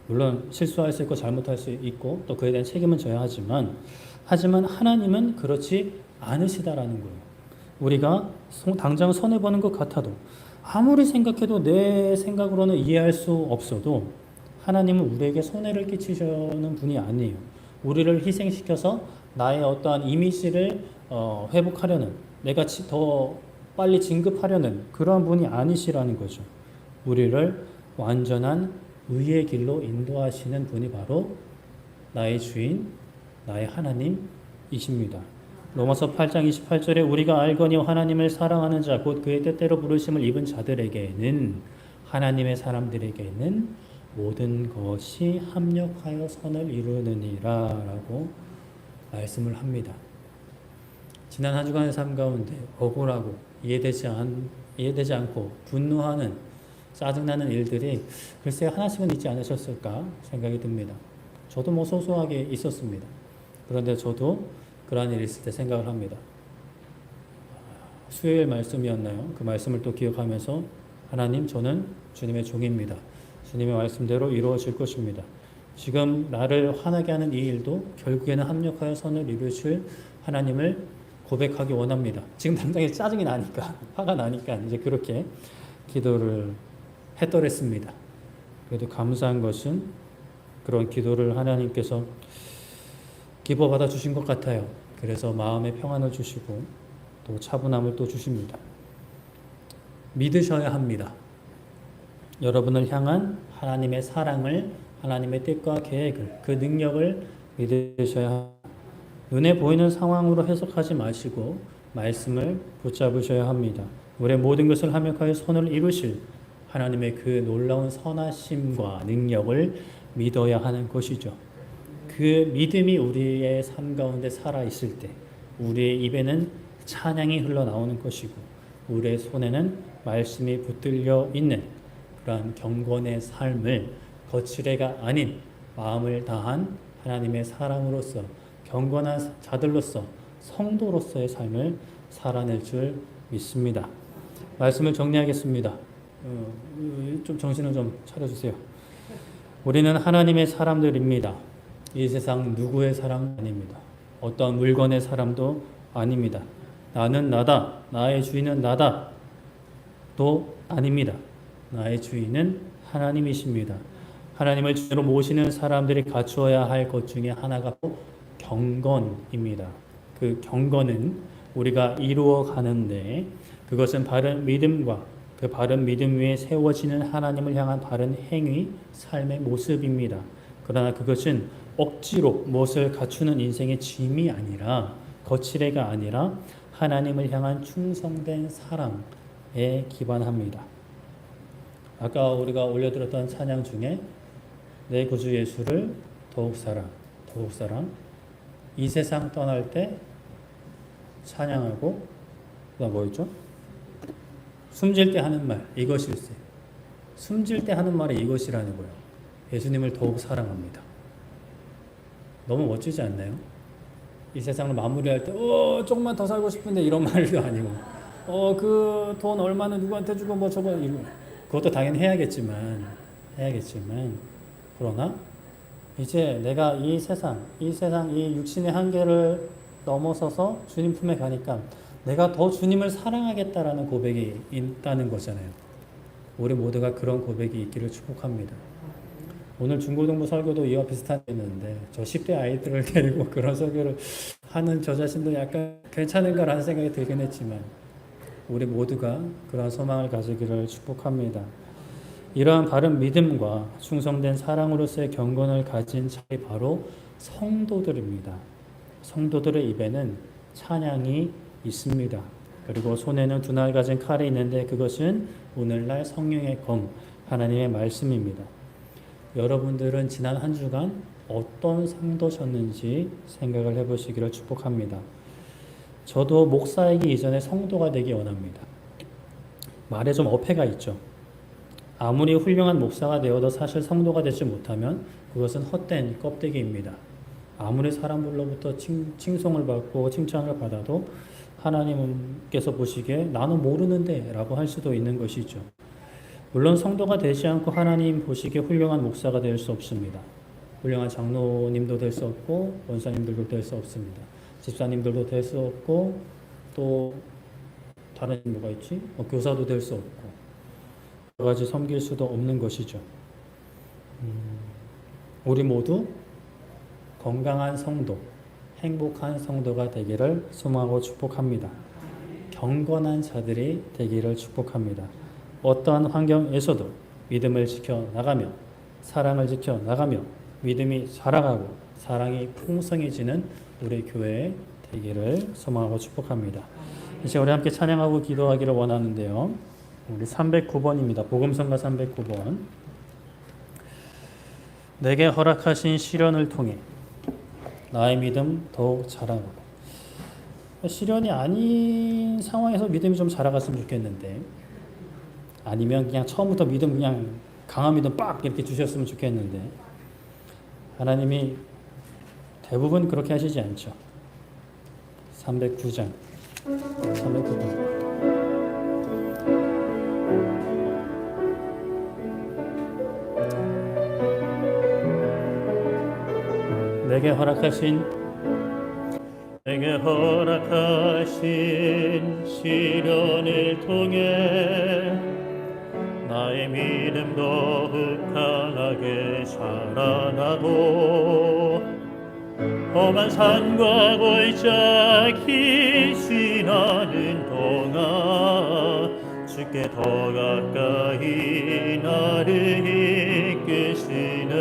물론 실수할 수 있고 잘못할 수 있고 또 그에 대한 책임은 져야 하지만 하나님은 그렇지 않으시다라는 거예요. 우리가 당장 손해보는 것 같아도, 아무리 생각해도 내 생각으로는 이해할 수 없어도 하나님은 우리에게 손해를 끼치시는 분이 아니에요. 우리를 희생시켜서 나의 어떠한 이미지를 회복하려는, 내가 더 빨리 진급하려는 그러한 분이 아니시라는 거죠. 우리를 완전한 의의 길로 인도하시는 분이 바로 나의 주인, 나의 하나님이십니다. 로마서 8장 28절에 우리가 알거니 하나님을 사랑하는 자 곧 그의 때때로 부르심을 입은 자들에게는, 하나님의 사람들에게는 모든 것이 합력하여 선을 이루느니라 라고 말씀을 합니다. 지난 한 주간의 삶 가운데 억울하고 이해되지 않고 분노하는, 짜증나는 일들이 글쎄 하나씩은 있지 않으셨을까 생각이 듭니다. 저도 뭐 소소하게 있었습니다. 그런데 저도 그러한 일이 있을 때 생각을 합니다. 수요일 말씀이었나요? 그 말씀을 또 기억하면서 하나님, 저는 주님의 종입니다. 주님의 말씀대로 이루어질 것입니다. 지금 나를 화나게 하는 이 일도 결국에는 합력하여 선을 이루실 하나님을 고백하기 원합니다. 지금 당장에 짜증이 나니까, 화가 나니까 이제 그렇게 기도를 했더랬습니다. 그래도 감사한 것은 그런 기도를 하나님께서 기뻐받아 주신 것 같아요. 그래서 마음의 평안을 주시고 또 차분함을 또 주십니다. 믿으셔야 합니다. 여러분을 향한 하나님의 사랑을, 하나님의 뜻과 계획을, 그 능력을 믿으셔야 합니다. 눈에 보이는 상황으로 해석하지 마시고 말씀을 붙잡으셔야 합니다. 우리의 모든 것을 합력하여 선을 이루실 하나님의 그 놀라운 선하심과 능력을 믿어야 하는 것이죠. 그 믿음이 우리의 삶 가운데 살아있을 때 우리의 입에는 찬양이 흘러나오는 것이고 우리의 손에는 말씀이 붙들려 있는 그러한 경건의 삶을 거칠애가 아닌 마음을 다한 하나님의 사람으로서 경건한 자들로서 성도로서의 삶을 살아낼 줄 믿습니다. 말씀을 정리하겠습니다. 좀 정신을 좀 차려주세요. 우리는 하나님의 사람들입니다. 이 세상 누구의 사람 아닙니다. 어떤 물건의 사람도 아닙니다. 나는 나다. 나의 주인은 나다. 도 아닙니다. 나의 주인은 하나님이십니다. 하나님을 주로 모시는 사람들이 갖추어야 할 것 중에 하나가 경건입니다. 그 경건은 우리가 이루어 가는데 그것은 바른 믿음과 그 바른 믿음 위에 세워지는 하나님을 향한 바른 행위, 삶의 모습입니다. 그러나 그것은 억지로 무엇을 갖추는 인생의 짐이 아니라 거칠애가 아니라 하나님을 향한 충성된 사랑에 기반합니다. 아까 우리가 올려드렸던 찬양 중에 내 구주 예수를 더욱 사랑, 더욱 사랑. 이 세상 떠날 때 찬양하고 그다음 뭐였죠? 숨질 때 하는 말 이것일세. 숨질 때 하는 말이 이것이라는 거예요. 예수님을 더욱 사랑합니다. 너무 멋지지 않나요? 이 세상을 마무리할 때 조금만 더 살고 싶은데 이런 말도 아니고 그 돈 얼마는 누구한테 주고 뭐 저거 이거 그것도 당연히 해야겠지만 그러나 이제 내가 이 세상 이 육신의 한계를 넘어서서 주님 품에 가니까 내가 더 주님을 사랑하겠다라는 고백이 있다는 거잖아요. 우리 모두가 그런 고백이 있기를 축복합니다. 오늘 중고등부 설교도 이와 비슷한 게 있는데 저 10대 아이들을 데리고 그런 설교를 하는 저 자신도 약간 괜찮은가라는 생각이 들긴 했지만 우리 모두가 그런 소망을 가지기를 축복합니다. 이러한 바른 믿음과 충성된 사랑으로서의 경건을 가진 자들이 바로 성도들입니다. 성도들의 입에는 찬양이 있습니다. 그리고 손에는 두날 가진 칼이 있는데 그것은 오늘날 성령의 검, 하나님의 말씀입니다. 여러분들은 지난 한 주간 어떤 성도셨는지 생각을 해보시기를 축복합니다. 저도 목사이기 이전에 성도가 되기 원합니다. 말에 좀 어폐가 있죠. 아무리 훌륭한 목사가 되어도 사실 성도가 되지 못하면 그것은 헛된 껍데기입니다. 아무리 사람들로부터 칭송을 받고 칭찬을 받아도 하나님께서 보시기에 나는 모르는데 라고 할 수도 있는 것이죠. 물론 성도가 되지 않고 하나님 보시기에 훌륭한 목사가 될 수 없습니다. 훌륭한 장로님도 될 수 없고 원사님들도 될 수 없습니다. 집사님들도 될 수 없고 또 다른 뭐가 있지? 교사도 될 수 없고 여러 가지 섬길 수도 없는 것이죠. 우리 모두 건강한 성도, 행복한 성도가 되기를 소망하고 축복합니다. 경건한 자들이 되기를 축복합니다. 어떠한 환경에서도 믿음을 지켜나가며 사랑을 지켜나가며 믿음이 자라가고 사랑이 풍성해지는 우리 교회 되기를 소망하고 축복합니다. 이제 우리 함께 찬양하고 기도하기를 원하는데요. 우리 309번입니다. 복음성가 309번. 내게 허락하신 시련을 통해 나의 믿음 더욱 자라고. 시련이 아닌 상황에서 믿음이 좀 자라갔으면 좋겠는데 아니면 그냥 처음부터 믿음 그냥 강한 믿음 빡 이렇게 주셨으면 좋겠는데 하나님이 대부분 그렇게 하시지 않죠. 309장 309번 내게 허락하신 시련을 통해 나의 믿음 더욱 강하게 자라나고 험한 산과 골짜기 지나는 동안 주께 더 가까이 나를 이끄시네.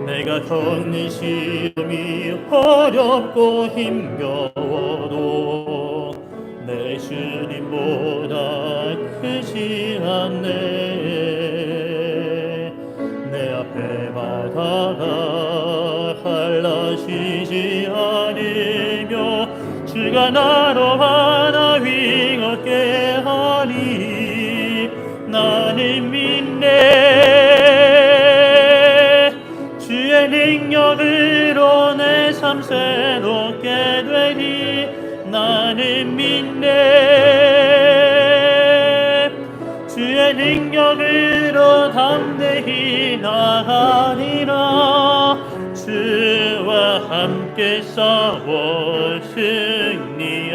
내가 겪는 시험이 어렵고 힘겨워도 내 주님보다 크지 않네. 내 앞에 바다가 갈라지지 않으며 주가 나로 하나 위걷게 하니 나는 믿네. 주의 능력으로 내 삶 새롭게 되리. 나는 믿네. 주의 능력으로 담대히 나가리라. 주와 함께 싸워 승리하리라.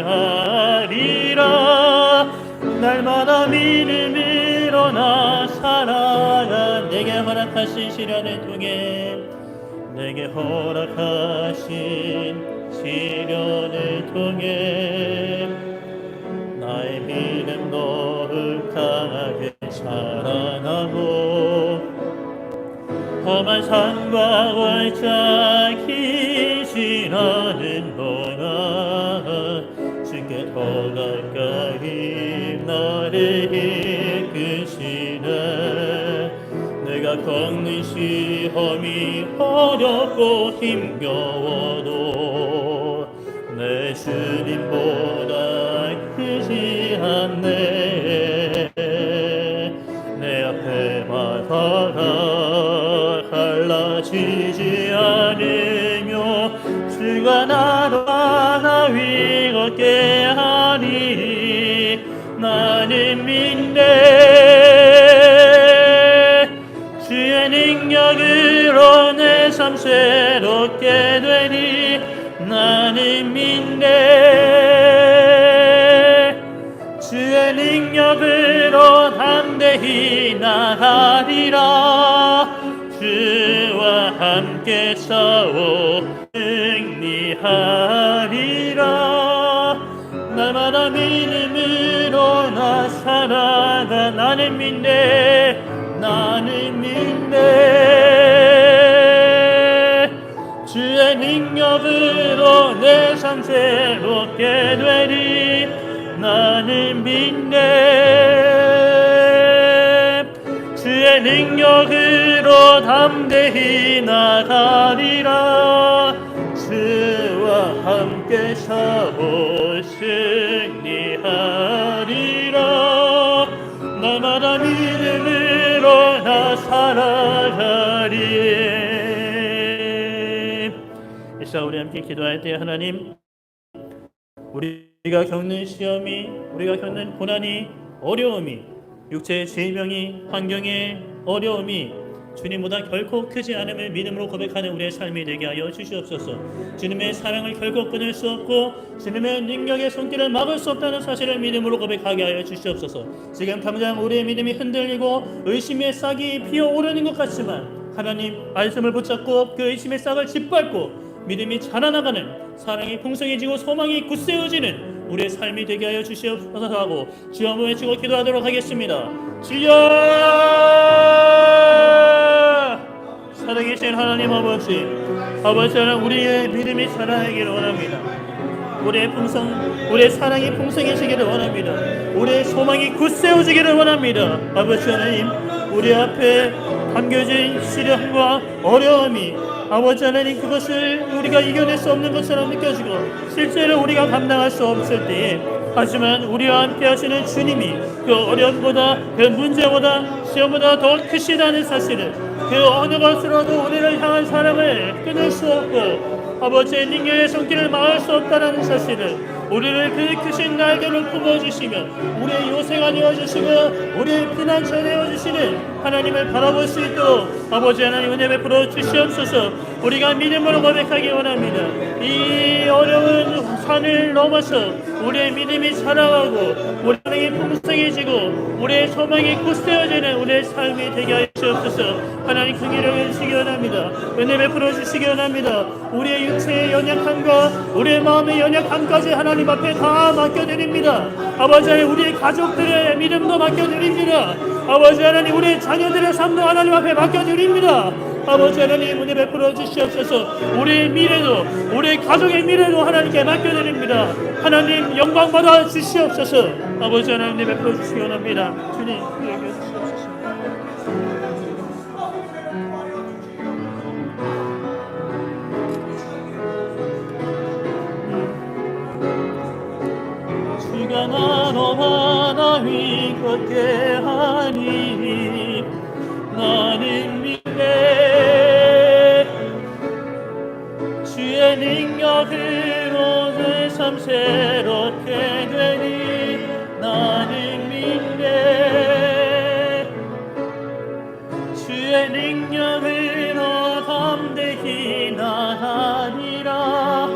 날마다 믿음으로 나 살아가. 내게 허락하신 시련을 통해 내게 허락하신 시련을 통해 나의 믿음 더욱 강하게 자라나고 험한 산과 골짜기 지나는 동안 주께 더 가까이 나를 이끄시네. 내가 겪는 시험이 어렵고 힘겨워도 내 주님보다 크지 않네. 내 앞에 바다가 갈라지지 않으며 주가 나로 하나 위걷게 하니 나는 믿네. 주의 능력으로 내 삶 새롭게 되니 나는 믿네. 주의 능력으로 담대히 나가리라. 주와 함께 싸워 승리하리라. 날마다 믿음으로 나 살아가. 나는 믿네. 나는 믿네. 주의 능력으로 내 삶 새롭게 되리. 나는 믿네. 주의 능력으로 담대히 나가리라. 주와 함께 싸워 승리하리라. 날마다 믿음으로 나 살아가리. 이 시간 우리 함께 기도할 때 하나님, 우리가 겪는 시험이, 우리가 겪는 고난이, 어려움이, 육체의 질병이, 환경의 어려움이 주님보다 결코 크지 않음을 믿음으로 고백하는 우리의 삶이 되게 하여 주시옵소서. 주님의 사랑을 결코 끊을 수 없고 주님의 능력의 손길을 막을 수 없다는 사실을 믿음으로 고백하게 하여 주시옵소서. 지금 당장 우리의 믿음이 흔들리고 의심의 싹이 피어오르는 것 같지만 하나님 말씀을 붙잡고 그 의심의 싹을 짓밟고 믿음이 자라나가는, 사랑이 풍성해지고 소망이 굳세어지는 우리의 삶이 되게 하여 주시옵소서 하고 주여 한번 외치고 기도하도록 하겠습니다. 주여! 살아계신 하나님 아버지, 아버지는 우리의 믿음이 자라나기를 원합니다. 우리의 사랑이 풍성해지기를 원합니다. 우리의 소망이 굳세어지기를 원합니다. 아버지 하나님, 우리 앞에 담겨진 시련과 어려움이 아버지 하나님, 그것을 우리가 이겨낼 수 없는 것처럼 느껴지고 실제로 우리가 감당할 수 없을 때에, 하지만 우리와 함께 하시는 주님이 그 어려움보다, 그 문제보다, 시험보다 더 크시다는 사실을, 그 어느 것으로도 우리를 향한 사랑을 끊을 수 없고 아버지의 능력의 손길을 막을 수 없다는 사실을 우리를 그 크신 날개로 품어주시며 우리의 요새가 되어주시고 우리의 피난처 되어주시는 하나님을 바라볼 수 있도록 아버지 하나님 은혜 베풀어 주시옵소서. 우리가 믿음으로 고백하기 원합니다. 이 어려운 산을 넘어서 우리의 믿음이 자라가고 우리의 사랑이 풍성해지고 우리의 소망이 굳세어지는 우리의 삶이 되게 하여 주옵소서. 하나님 그 길을 해주시기 원합니다. 은혜 베풀어 주시기 원합니다. 우리의 육체의 연약함과 우리의 마음의 연약함까지 하나님 앞에 다 맡겨드립니다. 아버지 하나님 우리의 가족들의 믿음도 맡겨드립니다. 아버지 하나님 우리의 자녀들의 삶도 하나님 앞에 맡겨드립니다. 아버지 하나님 은혜 베풀어 주시옵소서. 우리의 미래도 우리의 가족의 미래도 하나님께 맡겨드립니다. 하나님 영광 받아 주시옵소서. 아버지 하나님 은혜 베풀어 주시기 원합니다. 주님 여겨 주시옵소서. 주가 나로 하나 위걷게 하니 나는 믿네. 주의 능력으로 내 삶 새롭게 되니 나는 믿네. 주의 능력으로 담대히 나가리라.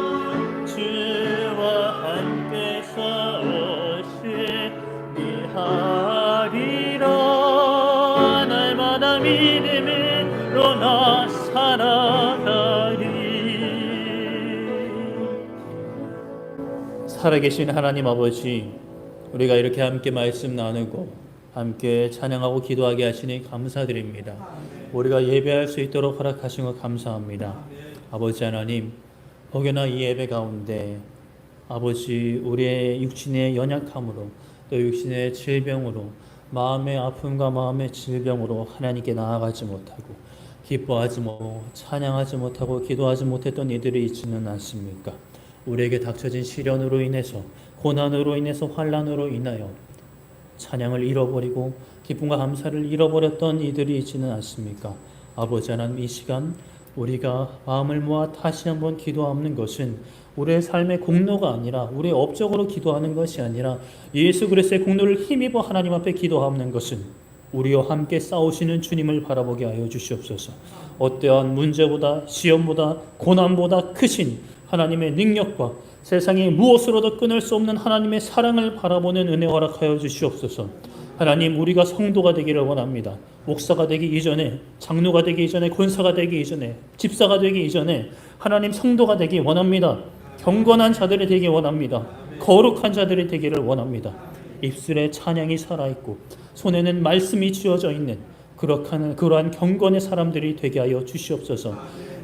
주와 함께 서시리하리라. 날마다 믿음으로 나 살아가리. 살아계신 하나님 아버지, 우리가 이렇게 함께 말씀 나누고 함께 찬양하고 기도하게 하시니 감사드립니다. 우리가 예배할 수 있도록 허락하신 것 감사합니다. 아버지 하나님, 혹여나 이 예배 가운데 아버지 우리의 육신의 연약함으로 또 육신의 질병으로 마음의 아픔과 마음의 질병으로 하나님께 나아가지 못하고 기뻐하지 못하고 찬양하지 못하고 기도하지 못했던 이들이 있지는 않습니까? 우리에게 닥쳐진 시련으로 인해서 고난으로 인해서 환난으로 인하여 찬양을 잃어버리고 기쁨과 감사를 잃어버렸던 이들이 있지는 않습니까? 아버지 하나님, 이 시간 우리가 마음을 모아 다시 한번 기도하는 것은 우리의 삶의 공로가 아니라 우리의 업적으로 기도하는 것이 아니라 예수 그리스도의 공로를 힘입어 하나님 앞에 기도하는 것은 우리와 함께 싸우시는 주님을 바라보게 하여 주시옵소서. 어떠한 문제보다 시험보다 고난보다 크신 하나님의 능력과 세상에 무엇으로도 끊을 수 없는 하나님의 사랑을 바라보는 은혜 허락하여 주시옵소서. 하나님, 우리가 성도가 되기를 원합니다. 목사가 되기 이전에, 장로가 되기 이전에, 권사가 되기 이전에, 집사가 되기 이전에 하나님 성도가 되기 원합니다. 경건한 자들이 되기 원합니다. 거룩한 자들이 되기를 원합니다. 입술에 찬양이 살아있고 손에는 말씀이 쥐어져 있는 그러한 경건의 사람들이 되게 하여 주시옵소서.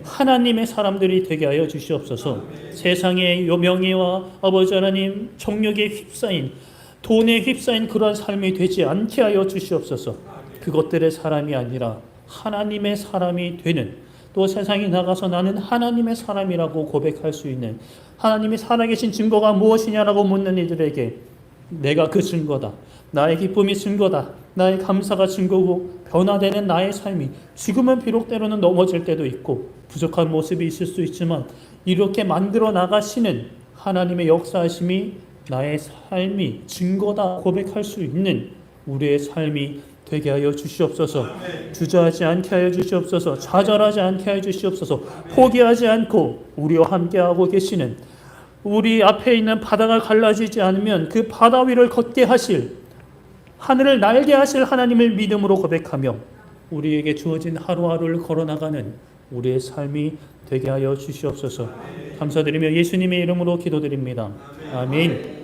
하나님의 사람들이 되게 하여 주시옵소서. 세상의 명예와 아버지 하나님 정력에 휩싸인 돈에 휩싸인 그러한 삶이 되지 않게 하여 주시옵소서. 그것들의 사람이 아니라 하나님의 사람이 되는, 또 세상에 나가서 나는 하나님의 사람이라고 고백할 수 있는, 하나님이 살아계신 증거가 무엇이냐라고 묻는 이들에게 내가 그 증거다, 나의 기쁨이 증거다, 나의 감사가 증거고 변화되는 나의 삶이, 지금은 비록 때로는 넘어질 때도 있고 부족한 모습이 있을 수 있지만 이렇게 만들어 나가시는 하나님의 역사하심이 나의 삶이 증거다 고백할 수 있는 우리의 삶이 되게 하여 주시옵소서. 주저하지 않게 하여 주시옵소서. 좌절하지 않게 하여 주시옵소서. 포기하지 않고 우리와 함께하고 계시는, 우리 앞에 있는 바다가 갈라지지 않으면 그 바다 위를 걷게 하실, 하늘을 날게 하실 하나님을 믿음으로 고백하며 우리에게 주어진 하루하루를 걸어나가는 우리의 삶이 되게 하여 주시옵소서. 감사드리며 예수님의 이름으로 기도드립니다. 아멘.